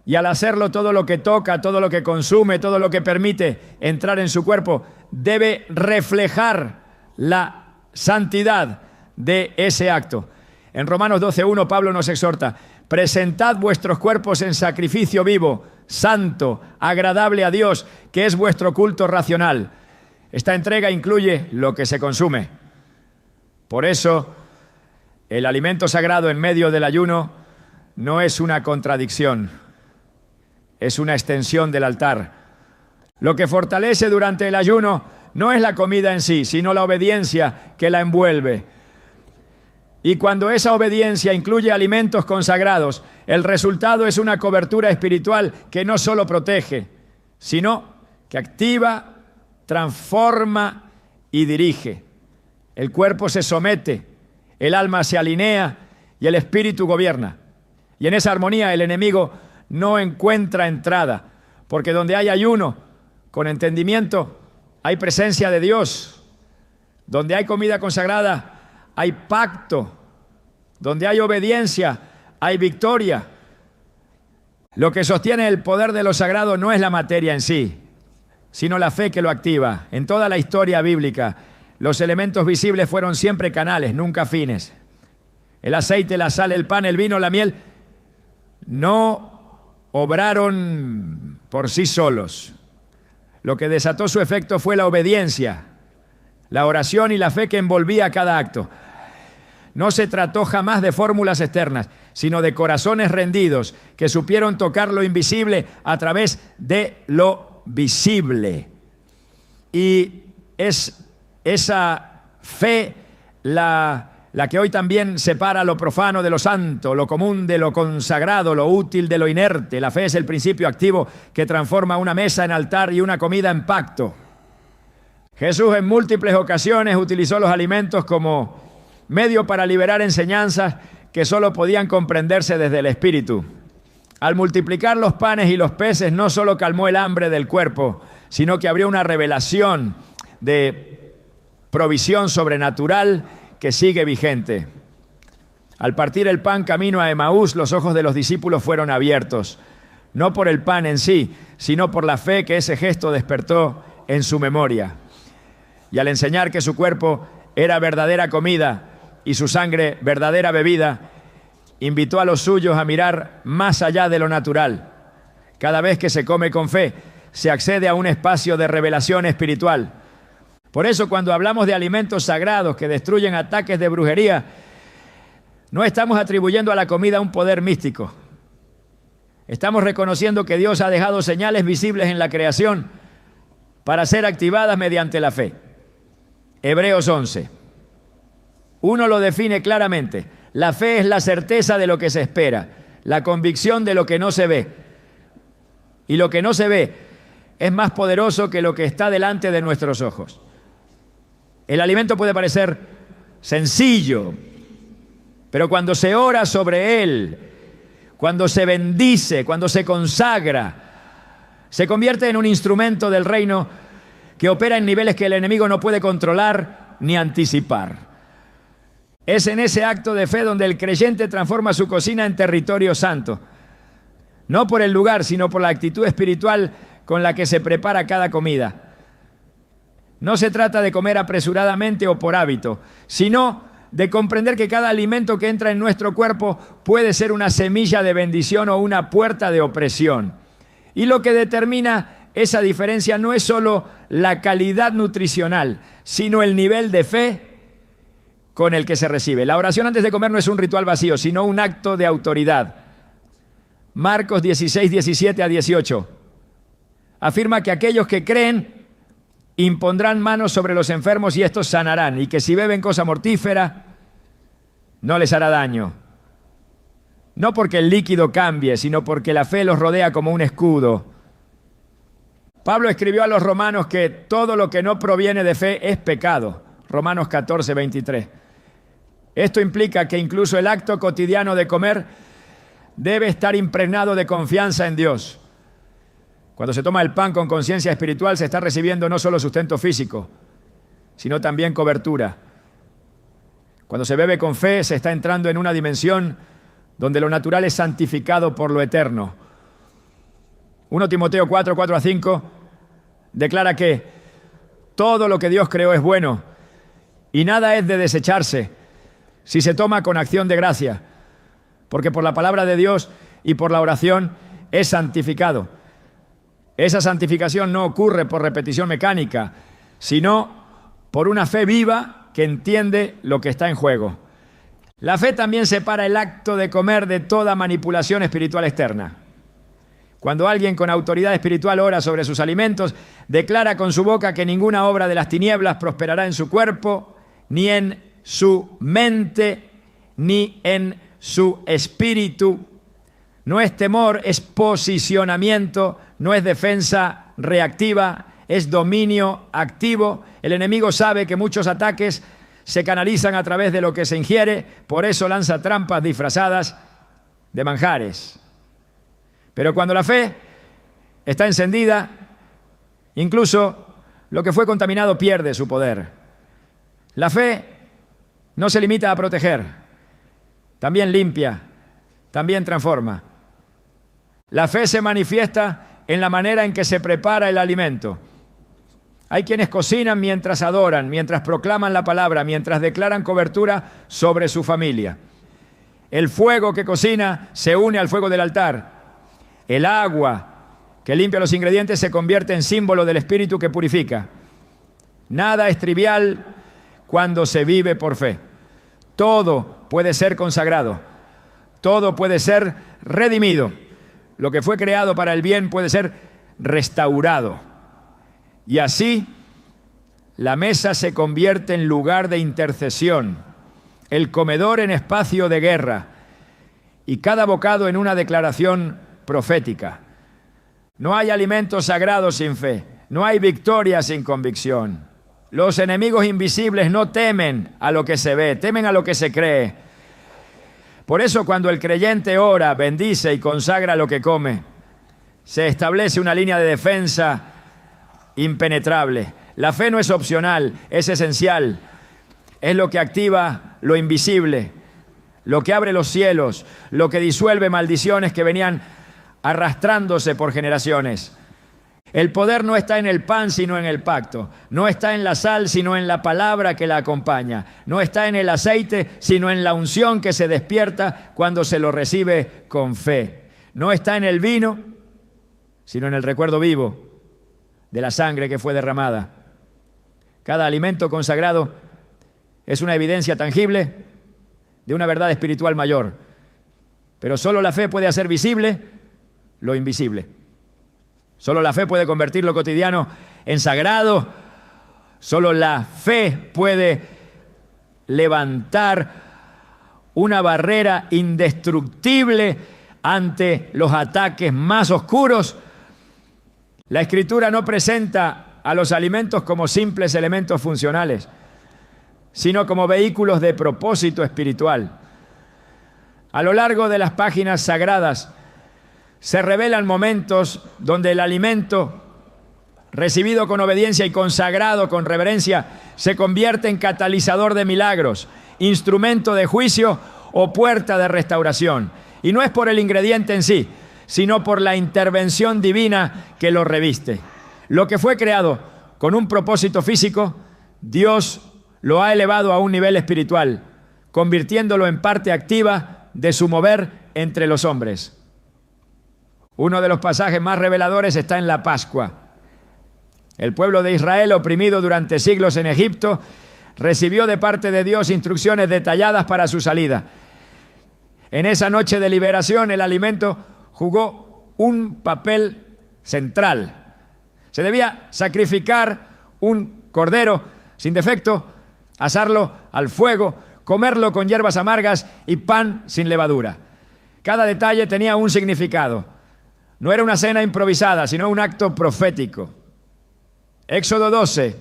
Y al hacerlo, todo lo que toca, todo lo que consume, todo lo que permite entrar en su cuerpo, debe reflejar la santidad de ese acto. En Romanos 12:1 Pablo nos exhorta: presentad vuestros cuerpos en sacrificio vivo, santo, agradable a Dios, que es vuestro culto racional. Esta entrega incluye lo que se consume. Por eso, el alimento sagrado en medio del ayuno no es una contradicción. Es una extensión del altar. Lo que fortalece durante el ayuno no es la comida en sí, sino la obediencia que la envuelve. Y cuando esa obediencia incluye alimentos consagrados, el resultado es una cobertura espiritual que no solo protege, sino que activa, transforma y dirige. El cuerpo se somete, el alma se alinea y el espíritu gobierna. Y en esa armonía el enemigo no encuentra entrada, porque donde hay ayuno, con entendimiento, hay presencia de Dios. Donde hay comida consagrada, hay pacto. Donde hay obediencia, hay victoria. Lo que sostiene el poder de lo sagrado no es la materia en sí, sino la fe que lo activa. En toda la historia bíblica, los elementos visibles fueron siempre canales, nunca fines. El aceite, la sal, el pan, el vino, la miel, no obraron por sí solos. Lo que desató su efecto fue la obediencia, la oración y la fe que envolvía cada acto. No se trató jamás de fórmulas externas, sino de corazones rendidos que supieron tocar lo invisible a través de lo visible. Y es esa fe la que hoy también separa lo profano de lo santo, lo común de lo consagrado, lo útil de lo inerte. La fe es el principio activo que transforma una mesa en altar y una comida en pacto. Jesús en múltiples ocasiones utilizó los alimentos como medio para liberar enseñanzas que solo podían comprenderse desde el espíritu. Al multiplicar los panes y los peces, no solo calmó el hambre del cuerpo, sino que abrió una revelación de provisión sobrenatural que sigue vigente. Al partir el pan camino a Emaús, los ojos de los discípulos fueron abiertos, no por el pan en sí, sino por la fe que ese gesto despertó en su memoria. Y al enseñar que su cuerpo era verdadera comida y su sangre verdadera bebida, invitó a los suyos a mirar más allá de lo natural. Cada vez que se come con fe, se accede a un espacio de revelación espiritual. Por eso, cuando hablamos de alimentos sagrados que destruyen ataques de brujería, no estamos atribuyendo a la comida un poder místico. Estamos reconociendo que Dios ha dejado señales visibles en la creación para ser activadas mediante la fe. Hebreos 11. Uno lo define claramente. La fe es la certeza de lo que se espera, la convicción de lo que no se ve. Y lo que no se ve es más poderoso que lo que está delante de nuestros ojos. El alimento puede parecer sencillo, pero cuando se ora sobre él, cuando se bendice, cuando se consagra, se convierte en un instrumento del reino que opera en niveles que el enemigo no puede controlar ni anticipar. Es en ese acto de fe donde el creyente transforma su cocina en territorio santo, no por el lugar, sino por la actitud espiritual con la que se prepara cada comida. No se trata de comer apresuradamente o por hábito, sino de comprender que cada alimento que entra en nuestro cuerpo puede ser una semilla de bendición o una puerta de opresión. Y lo que determina esa diferencia no es solo la calidad nutricional, sino el nivel de fe con el que se recibe. La oración antes de comer no es un ritual vacío, sino un acto de autoridad. Marcos 16, 17 a 18. Afirma que aquellos que creen impondrán manos sobre los enfermos y estos sanarán, y que si beben cosa mortífera, no les hará daño. No porque el líquido cambie, sino porque la fe los rodea como un escudo. Pablo escribió a los romanos que todo lo que no proviene de fe es pecado. Romanos 14, 23. Esto implica que incluso el acto cotidiano de comer debe estar impregnado de confianza en Dios. Cuando se toma el pan con conciencia espiritual, se está recibiendo no solo sustento físico, sino también cobertura. Cuando se bebe con fe, se está entrando en una dimensión donde lo natural es santificado por lo eterno. 1 Timoteo 4, 4 a 5 declara que todo lo que Dios creó es bueno y nada es de desecharse si se toma con acción de gracia, porque por la palabra de Dios y por la oración es santificado. Esa santificación no ocurre por repetición mecánica, sino por una fe viva que entiende lo que está en juego. La fe también separa el acto de comer de toda manipulación espiritual externa. Cuando alguien con autoridad espiritual ora sobre sus alimentos, declara con su boca que ninguna obra de las tinieblas prosperará en su cuerpo, ni en su mente, ni en su espíritu. No es temor, es posicionamiento, no es defensa reactiva, es dominio activo. El enemigo sabe que muchos ataques se canalizan a través de lo que se ingiere, por eso lanza trampas disfrazadas de manjares. Pero cuando la fe está encendida, incluso lo que fue contaminado pierde su poder. La fe no se limita a proteger, también limpia, también transforma. La fe se manifiesta en la manera en que se prepara el alimento. Hay quienes cocinan mientras adoran, mientras proclaman la palabra, mientras declaran cobertura sobre su familia. El fuego que cocina se une al fuego del altar. El agua que limpia los ingredientes se convierte en símbolo del Espíritu que purifica. Nada es trivial cuando se vive por fe. Todo puede ser consagrado. Todo puede ser redimido. Lo que fue creado para el bien puede ser restaurado. Y así, la mesa se convierte en lugar de intercesión, el comedor en espacio de guerra y cada bocado en una declaración profética. No hay alimento sagrado sin fe, no hay victoria sin convicción. Los enemigos invisibles no temen a lo que se ve, temen a lo que se cree. Por eso cuando el creyente ora, bendice y consagra lo que come, se establece una línea de defensa impenetrable. La fe no es opcional, es esencial. Es lo que activa lo invisible, lo que abre los cielos, lo que disuelve maldiciones que venían arrastrándose por generaciones. El poder no está en el pan, sino en el pacto. No está en la sal, sino en la palabra que la acompaña. No está en el aceite, sino en la unción que se despierta cuando se lo recibe con fe. No está en el vino, sino en el recuerdo vivo de la sangre que fue derramada. Cada alimento consagrado es una evidencia tangible de una verdad espiritual mayor. Pero solo la fe puede hacer visible lo invisible. Solo la fe puede convertir lo cotidiano en sagrado. Solo la fe puede levantar una barrera indestructible ante los ataques más oscuros. La Escritura no presenta a los alimentos como simples elementos funcionales, sino como vehículos de propósito espiritual. A lo largo de las páginas sagradas se revelan momentos donde el alimento recibido con obediencia y consagrado con reverencia se convierte en catalizador de milagros, instrumento de juicio o puerta de restauración. Y no es por el ingrediente en sí, sino por la intervención divina que lo reviste. Lo que fue creado con un propósito físico, Dios lo ha elevado a un nivel espiritual, convirtiéndolo en parte activa de su mover entre los hombres. Uno de los pasajes más reveladores está en la Pascua. El pueblo de Israel, oprimido durante siglos en Egipto, recibió de parte de Dios instrucciones detalladas para su salida. En esa noche de liberación, el alimento jugó un papel central. Se debía sacrificar un cordero sin defecto, asarlo al fuego, comerlo con hierbas amargas y pan sin levadura. Cada detalle tenía un significado. No era una cena improvisada, sino un acto profético. Éxodo 12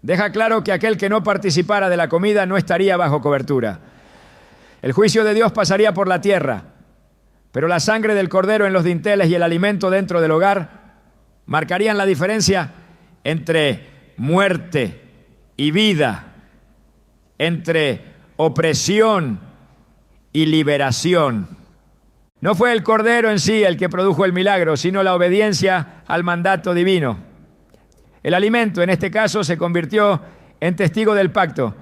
deja claro que aquel que no participara de la comida no estaría bajo cobertura. El juicio de Dios pasaría por la tierra, pero la sangre del cordero en los dinteles y el alimento dentro del hogar marcarían la diferencia entre muerte y vida, entre opresión y liberación. No fue el Cordero en sí el que produjo el milagro, sino la obediencia al mandato divino. El alimento, en este caso, se convirtió en testigo del pacto.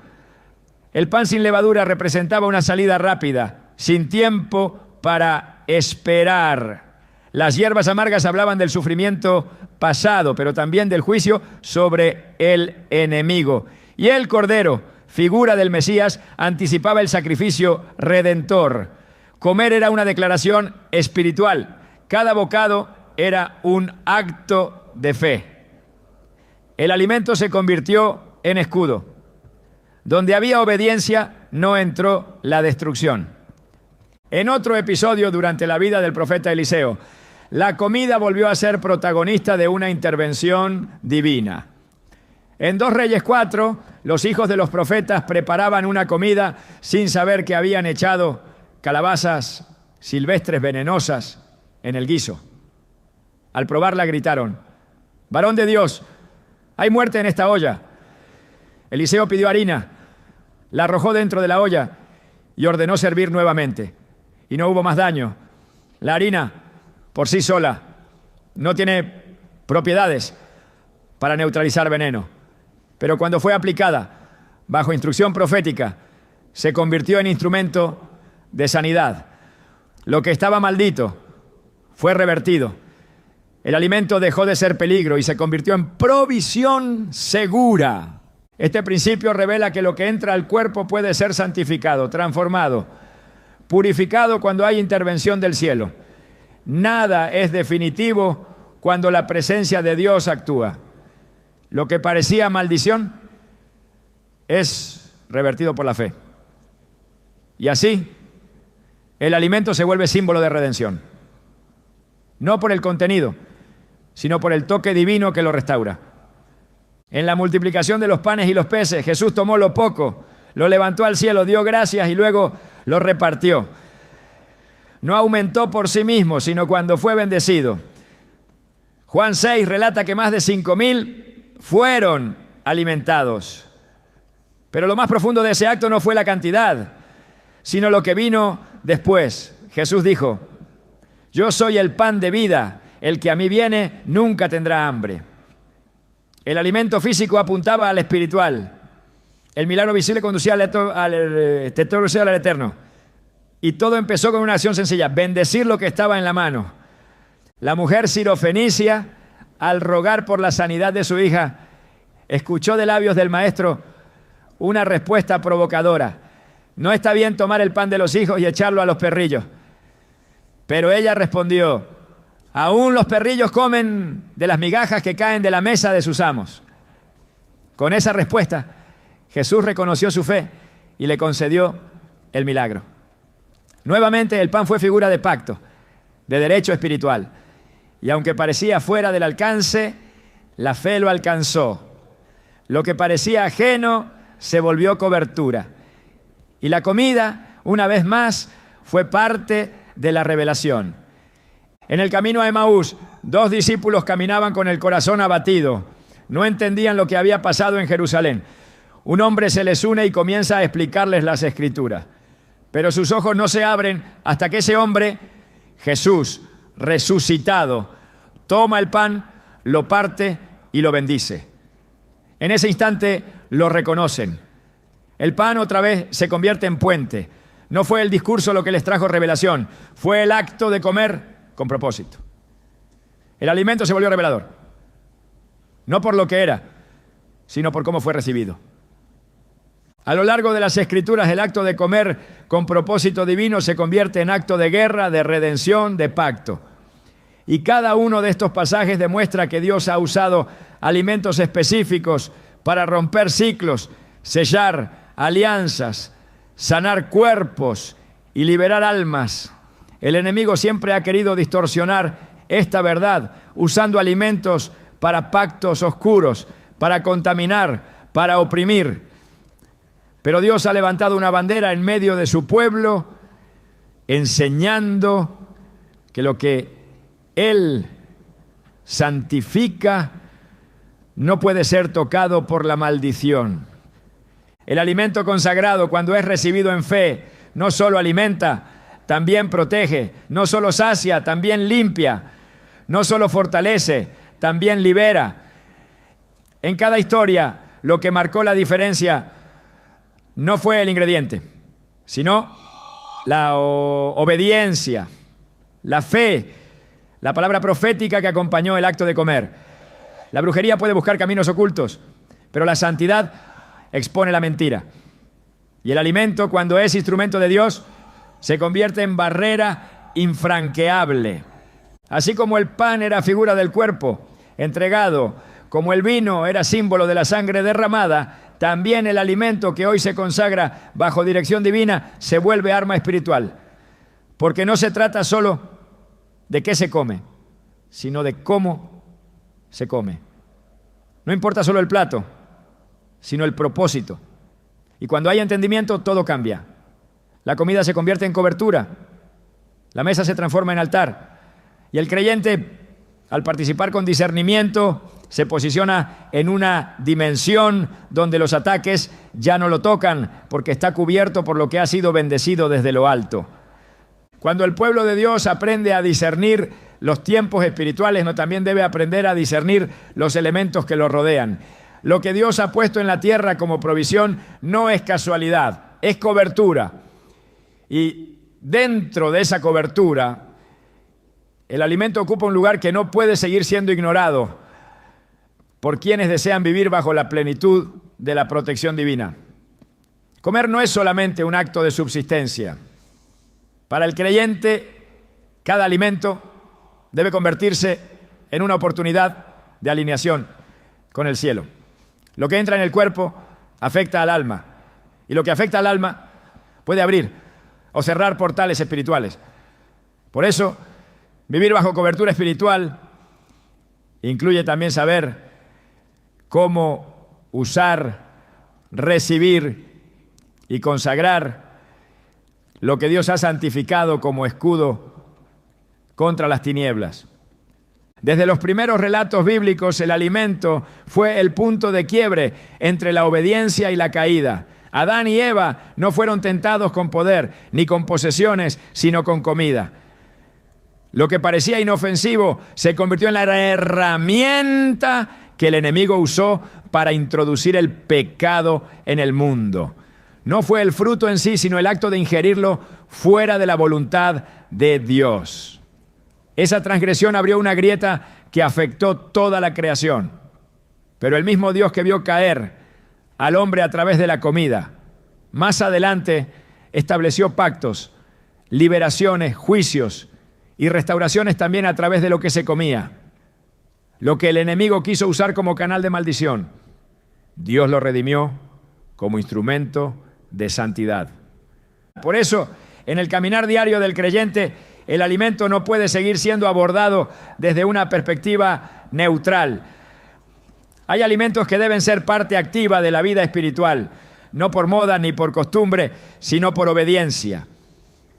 El pan sin levadura representaba una salida rápida, sin tiempo para esperar. Las hierbas amargas hablaban del sufrimiento pasado, pero también del juicio sobre el enemigo. Y el Cordero, figura del Mesías, anticipaba el sacrificio redentor. Comer era una declaración espiritual. Cada bocado era un acto de fe. El alimento se convirtió en escudo. Donde había obediencia, no entró la destrucción. En otro episodio durante la vida del profeta Eliseo, la comida volvió a ser protagonista de una intervención divina. En 2 Reyes 4, los hijos de los profetas preparaban una comida sin saber que habían echado calabazas silvestres venenosas en el guiso. Al probarla gritaron: «Varón de Dios, hay muerte en esta olla». Eliseo pidió harina, la arrojó dentro de la olla y ordenó servir nuevamente. Y no hubo más daño. La harina, por sí sola, no tiene propiedades para neutralizar veneno. Pero cuando fue aplicada bajo instrucción profética, se convirtió en instrumento de sanidad. Lo que estaba maldito fue revertido. El alimento dejó de ser peligro y se convirtió en provisión segura. Este principio revela que lo que entra al cuerpo puede ser santificado, transformado, purificado cuando hay intervención del cielo. Nada es definitivo cuando la presencia de Dios actúa. Lo que parecía maldición es revertido por la fe. Y así, el alimento se vuelve símbolo de redención. No por el contenido, sino por el toque divino que lo restaura. En la multiplicación de los panes y los peces, Jesús tomó lo poco, lo levantó al cielo, dio gracias y luego lo repartió. No aumentó por sí mismo, sino cuando fue bendecido. Juan 6 relata que más de 5,000 fueron alimentados. Pero lo más profundo de ese acto no fue la cantidad, sino lo que vino después. Jesús dijo: «Yo soy el pan de vida, el que a mí viene nunca tendrá hambre». El alimento físico apuntaba al espiritual. El milagro visible conducía al tesoro al eterno. Y todo empezó con una acción sencilla: bendecir lo que estaba en la mano. La mujer sirofenicia, al rogar por la sanidad de su hija, escuchó de labios del maestro una respuesta provocadora: «No está bien tomar el pan de los hijos y echarlo a los perrillos». Pero ella respondió: «Aún los perrillos comen de las migajas que caen de la mesa de sus amos». Con esa respuesta, Jesús reconoció su fe y le concedió el milagro. Nuevamente, el pan fue figura de pacto, de derecho espiritual. Y aunque parecía fuera del alcance, la fe lo alcanzó. Lo que parecía ajeno se volvió cobertura. Y la comida, una vez más, fue parte de la revelación. En el camino a Emaús, 2 discípulos caminaban con el corazón abatido. No entendían lo que había pasado en Jerusalén. Un hombre se les une y comienza a explicarles las Escrituras. Pero sus ojos no se abren hasta que ese hombre, Jesús, resucitado, toma el pan, lo parte y lo bendice. En ese instante lo reconocen. El pan otra vez se convierte en puente. No fue el discurso lo que les trajo revelación, fue el acto de comer con propósito. El alimento se volvió revelador, no por lo que era, sino por cómo fue recibido. A lo largo de las Escrituras, el acto de comer con propósito divino se convierte en acto de guerra, de redención, de pacto. Y cada uno de estos pasajes demuestra que Dios ha usado alimentos específicos para romper ciclos, sellar alianzas, sanar cuerpos y liberar almas. El enemigo siempre ha querido distorsionar esta verdad, usando alimentos para pactos oscuros, para contaminar, para oprimir. Pero Dios ha levantado una bandera en medio de su pueblo, enseñando que lo que Él santifica no puede ser tocado por la maldición. El alimento consagrado, cuando es recibido en fe, no solo alimenta, también protege. No solo sacia, también limpia. No solo fortalece, también libera. En cada historia, lo que marcó la diferencia no fue el ingrediente, sino la obediencia, la fe, la palabra profética que acompañó el acto de comer. La brujería puede buscar caminos ocultos, pero la santidad expone la mentira. Y el alimento, cuando es instrumento de Dios, se convierte en barrera infranqueable. Así como el pan era figura del cuerpo entregado, como el vino era símbolo de la sangre derramada, también el alimento que hoy se consagra bajo dirección divina se vuelve arma espiritual. Porque no se trata solo de qué se come, sino de cómo se come. No importa solo el plato, sino el propósito. Y cuando hay entendimiento, todo cambia. La comida se convierte en cobertura, la mesa se transforma en altar, y el creyente, al participar con discernimiento, se posiciona en una dimensión donde los ataques ya no lo tocan, porque está cubierto por lo que ha sido bendecido desde lo alto. Cuando el pueblo de Dios aprende a discernir los tiempos espirituales, no también debe aprender a discernir los elementos que lo rodean. Lo que Dios ha puesto en la tierra como provisión no es casualidad, es cobertura. Y dentro de esa cobertura, el alimento ocupa un lugar que no puede seguir siendo ignorado por quienes desean vivir bajo la plenitud de la protección divina. Comer no es solamente un acto de subsistencia. Para el creyente, cada alimento debe convertirse en una oportunidad de alineación con el cielo. Lo que entra en el cuerpo afecta al alma, y lo que afecta al alma puede abrir o cerrar portales espirituales. Por eso, vivir bajo cobertura espiritual incluye también saber cómo usar, recibir y consagrar lo que Dios ha santificado como escudo contra las tinieblas. Desde los primeros relatos bíblicos, el alimento fue el punto de quiebre entre la obediencia y la caída. Adán y Eva no fueron tentados con poder ni con posesiones, sino con comida. Lo que parecía inofensivo se convirtió en la herramienta que el enemigo usó para introducir el pecado en el mundo. No fue el fruto en sí, sino el acto de ingerirlo fuera de la voluntad de Dios. Esa transgresión abrió una grieta que afectó toda la creación. Pero el mismo Dios que vio caer al hombre a través de la comida, más adelante estableció pactos, liberaciones, juicios y restauraciones también a través de lo que se comía. Lo que el enemigo quiso usar como canal de maldición, Dios lo redimió como instrumento de santidad. Por eso, en el caminar diario del creyente, el alimento no puede seguir siendo abordado desde una perspectiva neutral. Hay alimentos que deben ser parte activa de la vida espiritual, no por moda ni por costumbre, sino por obediencia.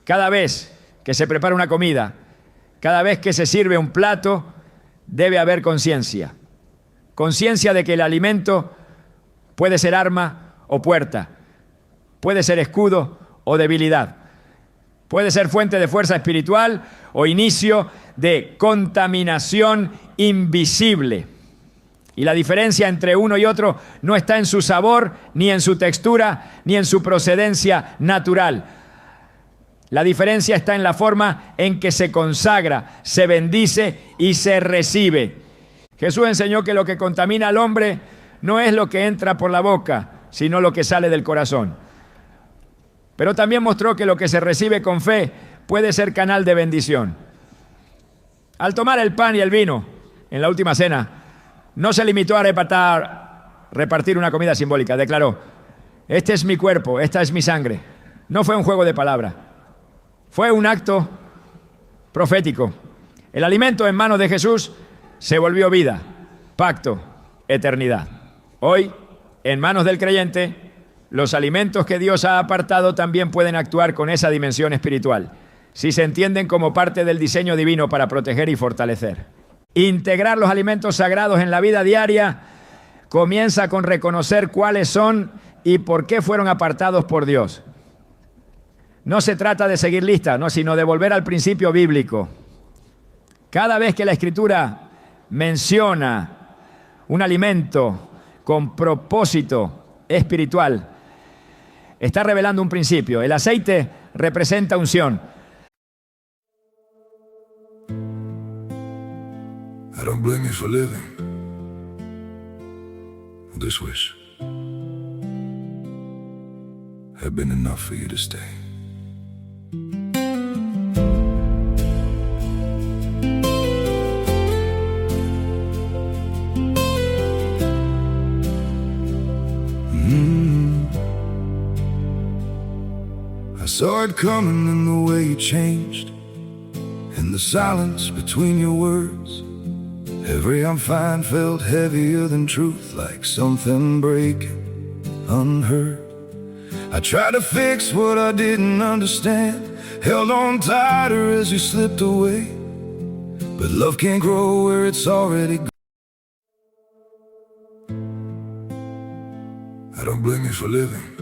Cada vez que se prepara una comida, cada vez que se sirve un plato, debe haber conciencia. Conciencia de que el alimento puede ser arma o puerta, puede ser escudo o debilidad. Puede ser fuente de fuerza espiritual o inicio de contaminación invisible. Y la diferencia entre uno y otro no está en su sabor, ni en su textura, ni en su procedencia natural. La diferencia está en la forma en que se consagra, se bendice y se recibe. Jesús enseñó que lo que contamina al hombre no es lo que entra por la boca, sino lo que sale del corazón. Pero también mostró que lo que se recibe con fe puede ser canal de bendición. Al tomar el pan y el vino en la última cena, no se limitó a repartir una comida simbólica. Declaró: este es mi cuerpo, esta es mi sangre. No fue un juego de palabras. Fue un acto profético. El alimento en manos de Jesús se volvió vida, pacto, eternidad. Hoy, en manos del creyente, los alimentos que Dios ha apartado también pueden actuar con esa dimensión espiritual, si se entienden como parte del diseño divino para proteger y fortalecer. Integrar los alimentos sagrados en la vida diaria comienza con reconocer cuáles son y por qué fueron apartados por Dios. No se trata de seguir lista, no, sino de volver al principio bíblico. Cada vez que la Escritura menciona un alimento con propósito espiritual, está revelando un principio. El aceite representa unción. I don't blame you for living this wish had been enough for you to stay. I saw it coming in the way you changed, in the silence between your words. Every I'm fine felt heavier than truth, like something breaking unheard. I tried to fix what I didn't understand, held on tighter as you slipped away. But love can't grow where it's already gone. I don't blame you for living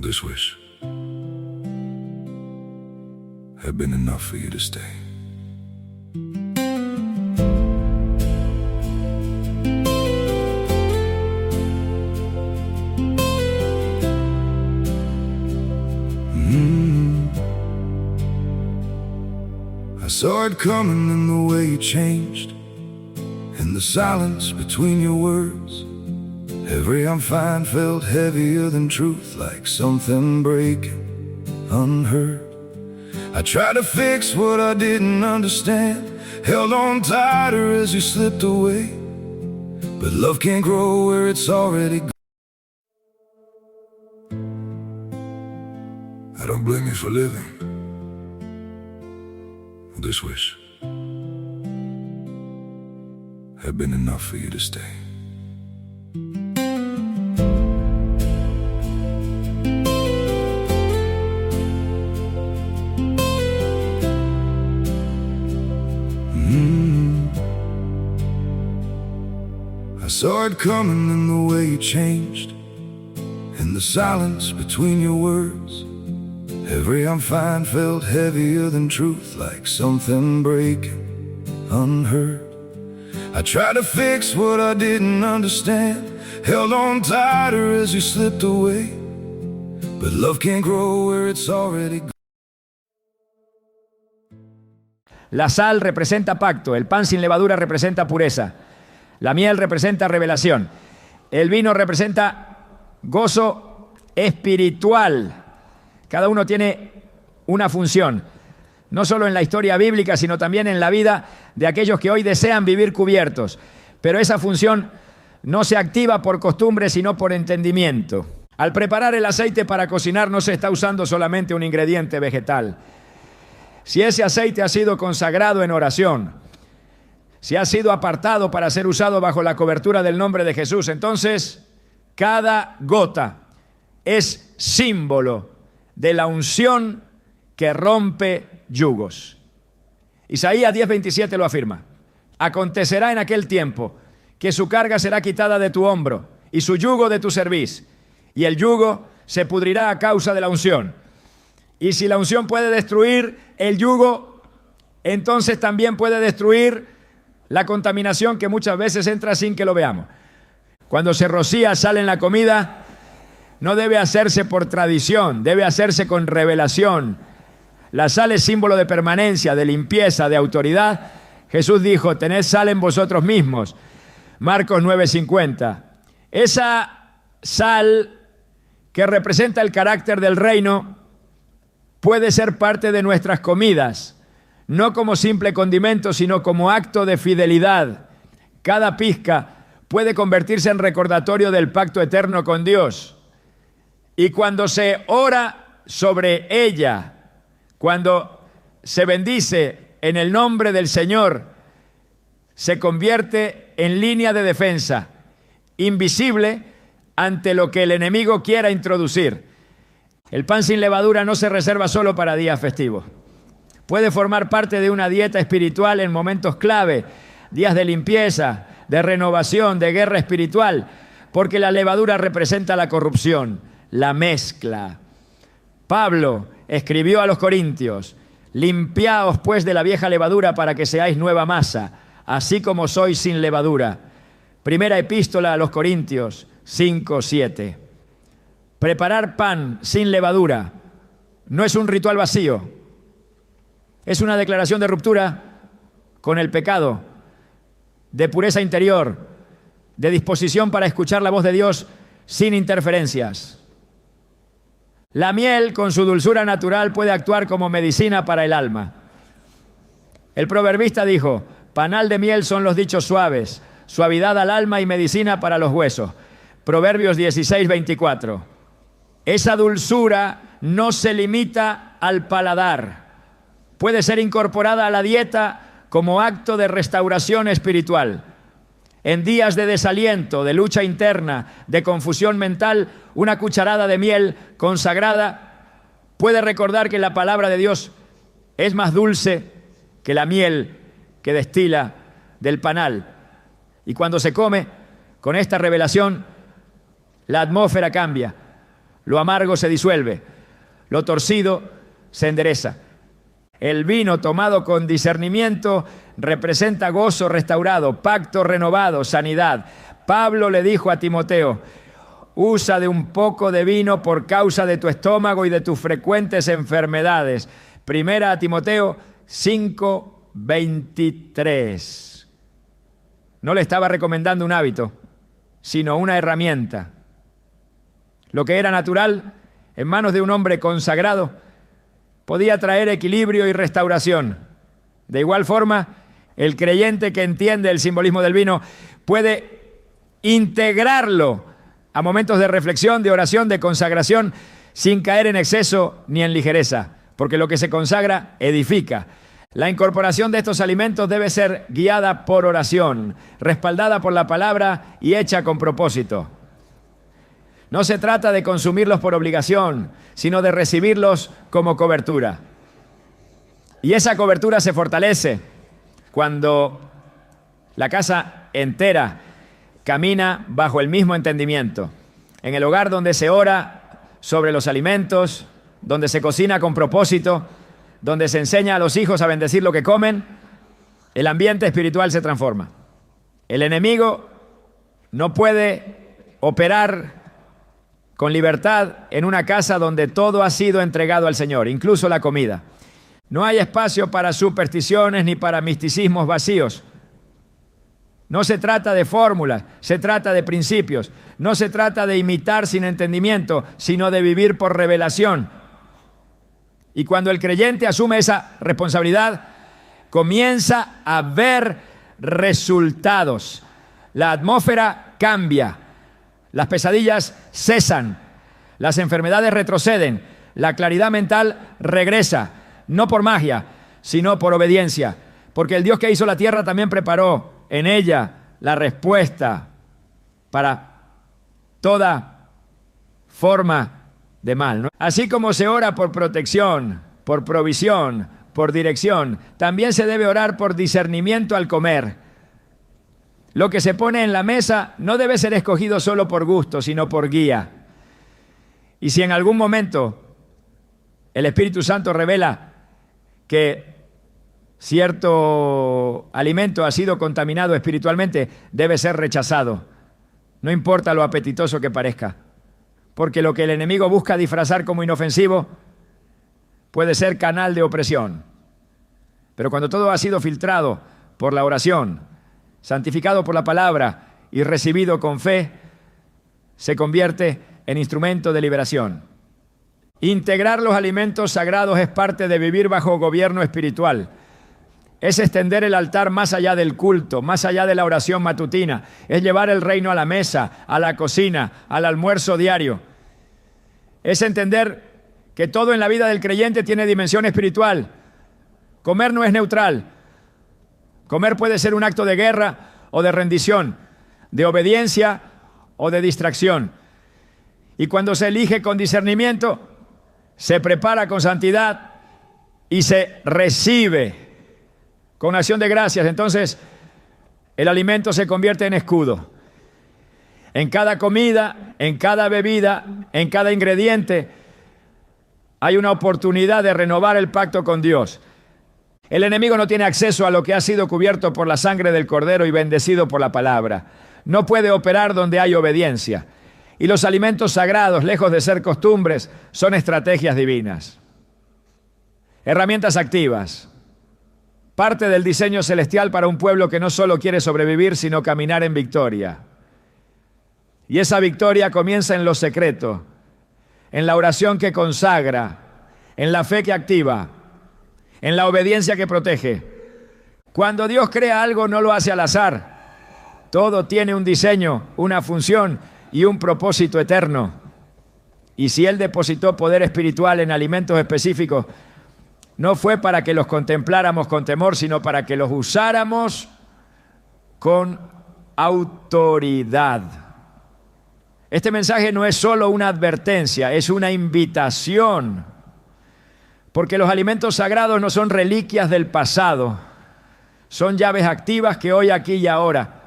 this wish had been enough for you to stay. I saw it coming in the way you changed, in the silence between your words. Every I'm fine felt heavier than truth, like something breaking unheard. I tried to fix what I didn't understand, held on tighter as you slipped away. But love can't grow where it's already gone. I don't blame you for living this wish had been enough for you to stay. I saw it coming in the way you changed, in the silence between your words. Every I'm fine felt heavier than truth, like something breaking unheard. I tried to fix what I didn't understand, held on tighter as you slipped away. But love can't grow where it's already gone. La sal representa pacto, el pan sin levadura representa pureza, la miel representa revelación, el vino representa gozo espiritual. Cada uno tiene una función, no solo en la historia bíblica, sino también en la vida de aquellos que hoy desean vivir cubiertos. Pero esa función no se activa por costumbre, sino por entendimiento. Al preparar el aceite para cocinar no se está usando solamente un ingrediente vegetal. Si ese aceite ha sido consagrado en oración, si ha sido apartado para ser usado bajo la cobertura del nombre de Jesús, entonces cada gota es símbolo de la unción que rompe yugos. Isaías 10:27 lo afirma. Acontecerá en aquel tiempo que su carga será quitada de tu hombro y su yugo de tu cerviz, y el yugo se pudrirá a causa de la unción. Y si la unción puede destruir el yugo, entonces también puede destruir la contaminación que muchas veces entra sin que lo veamos. Cuando se rocía sal en la comida, no debe hacerse por tradición, debe hacerse con revelación. La sal es símbolo de permanencia, de limpieza, de autoridad. Jesús dijo, tened sal en vosotros mismos. Marcos 9:50. Esa sal que representa el carácter del reino puede ser parte de nuestras comidas, no como simple condimento, sino como acto de fidelidad. Cada pizca puede convertirse en recordatorio del pacto eterno con Dios. Y cuando se ora sobre ella, cuando se bendice en el nombre del Señor, se convierte en línea de defensa, invisible ante lo que el enemigo quiera introducir. El pan sin levadura no se reserva solo para días festivos. Puede formar parte de una dieta espiritual en momentos clave, días de limpieza, de renovación, de guerra espiritual, porque la levadura representa la corrupción, la mezcla. Pablo escribió a los corintios: limpiaos pues de la vieja levadura para que seáis nueva masa, así como sois sin levadura. Primera epístola a los Corintios 5:7. Preparar pan sin levadura no es un ritual vacío, es una declaración de ruptura con el pecado, de pureza interior, de disposición para escuchar la voz de Dios sin interferencias. La miel, con su dulzura natural, puede actuar como medicina para el alma. El proverbista dijo: panal de miel son los dichos suaves, suavidad al alma y medicina para los huesos. Proverbios 16:24. Esa dulzura no se limita al paladar. Puede ser incorporada a la dieta como acto de restauración espiritual. En días de desaliento, de lucha interna, de confusión mental, una cucharada de miel consagrada puede recordar que la palabra de Dios es más dulce que la miel que destila del panal. Y cuando se come con esta revelación, la atmósfera cambia, lo amargo se disuelve, lo torcido se endereza. El vino tomado con discernimiento representa gozo restaurado, pacto renovado, sanidad. Pablo le dijo a Timoteo: usa de un poco de vino por causa de tu estómago y de tus frecuentes enfermedades. Primera a Timoteo 5:23. No le estaba recomendando un hábito, sino una herramienta. Lo que era natural, en manos de un hombre consagrado, podía traer equilibrio y restauración. De igual forma, el creyente que entiende el simbolismo del vino puede integrarlo a momentos de reflexión, de oración, de consagración, sin caer en exceso ni en ligereza, porque lo que se consagra edifica. La incorporación de estos alimentos debe ser guiada por oración, respaldada por la palabra y hecha con propósito. No se trata de consumirlos por obligación, sino de recibirlos como cobertura. Y esa cobertura se fortalece cuando la casa entera camina bajo el mismo entendimiento. En el hogar donde se ora sobre los alimentos, donde se cocina con propósito, donde se enseña a los hijos a bendecir lo que comen, el ambiente espiritual se transforma. El enemigo no puede operar con libertad en una casa donde todo ha sido entregado al Señor, incluso la comida. No hay espacio para supersticiones ni para misticismos vacíos. No se trata de fórmulas, se trata de principios. No se trata de imitar sin entendimiento, sino de vivir por revelación. Y cuando el creyente asume esa responsabilidad, comienza a ver resultados. La atmósfera cambia. Las pesadillas cesan, las enfermedades retroceden, la claridad mental regresa, no por magia, sino por obediencia, porque el Dios que hizo la tierra también preparó en ella la respuesta para toda forma de mal, ¿no? Así como se ora por protección, por provisión, por dirección, también se debe orar por discernimiento al comer. Lo que se pone en la mesa no debe ser escogido solo por gusto, sino por guía. Y si en algún momento el Espíritu Santo revela que cierto alimento ha sido contaminado espiritualmente, debe ser rechazado. No importa lo apetitoso que parezca, porque lo que el enemigo busca disfrazar como inofensivo puede ser canal de opresión. Pero cuando todo ha sido filtrado por la oración, santificado por la palabra y recibido con fe, se convierte en instrumento de liberación. Integrar los alimentos sagrados es parte de vivir bajo gobierno espiritual. Es extender el altar más allá del culto, más allá de la oración matutina. Es llevar el reino a la mesa, a la cocina, al almuerzo diario. Es entender que todo en la vida del creyente tiene dimensión espiritual. Comer no es neutral. Comer puede ser un acto de guerra o de rendición, de obediencia o de distracción. Y cuando se elige con discernimiento, se prepara con santidad y se recibe con acción de gracias. Entonces, el alimento se convierte en escudo. En cada comida, en cada bebida, en cada ingrediente, Hay una oportunidad de renovar el pacto con Dios. El enemigo no tiene acceso a lo que ha sido cubierto por la sangre del Cordero y bendecido por la palabra. No puede operar donde hay obediencia. Y los alimentos sagrados, lejos de ser costumbres, son estrategias divinas. Herramientas activas. Parte del diseño celestial para un pueblo que no solo quiere sobrevivir, sino caminar en victoria. Y esa victoria comienza en lo secreto, en la oración que consagra, en la fe que activa, en la obediencia que protege. Cuando Dios crea algo, no lo hace al azar. Todo tiene un diseño, una función y un propósito eterno. Y si Él depositó poder espiritual en alimentos específicos, no fue para que los contempláramos con temor, sino para que los usáramos con autoridad. Este mensaje no es solo una advertencia, es una invitación. Porque los alimentos sagrados no son reliquias del pasado, son llaves activas que hoy, aquí y ahora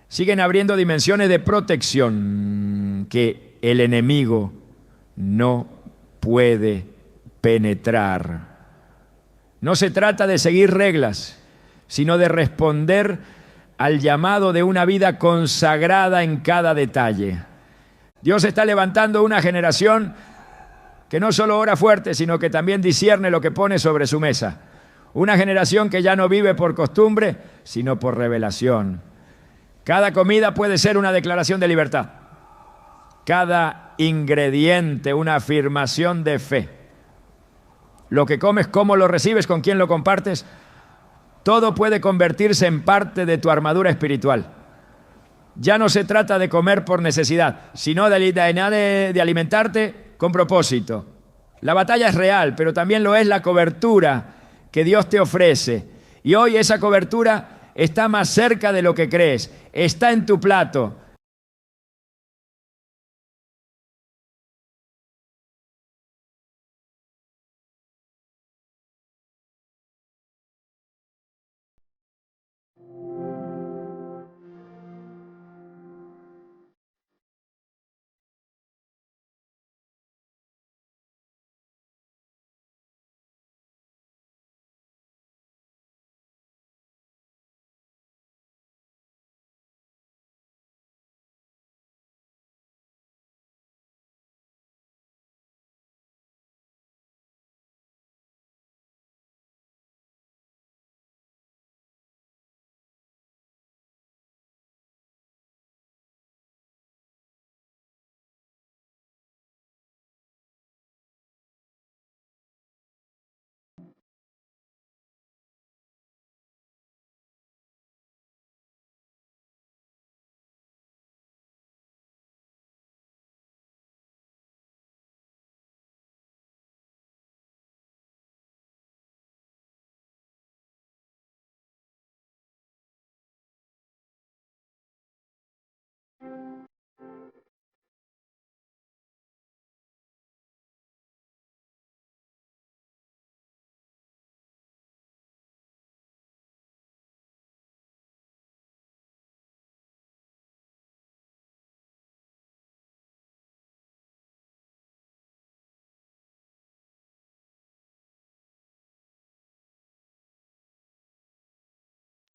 siguen abriendo dimensiones de protección que el enemigo no puede penetrar. No se trata de seguir reglas, sino de responder al llamado de una vida consagrada en cada detalle. Dios está levantando una generación que no solo ora fuerte, sino que también discierne lo que pone sobre su mesa. Una generación que ya no vive por costumbre, sino por revelación. Cada comida puede ser una declaración de libertad. Cada ingrediente, una afirmación de fe. Lo que comes, cómo lo recibes, con quién lo compartes, todo puede convertirse en parte de tu armadura espiritual. Ya no se trata de comer por necesidad, sino de alimentarte con propósito. La batalla es real, pero también lo es la cobertura que Dios te ofrece. Y hoy esa cobertura está más cerca de lo que crees. Está en tu plato.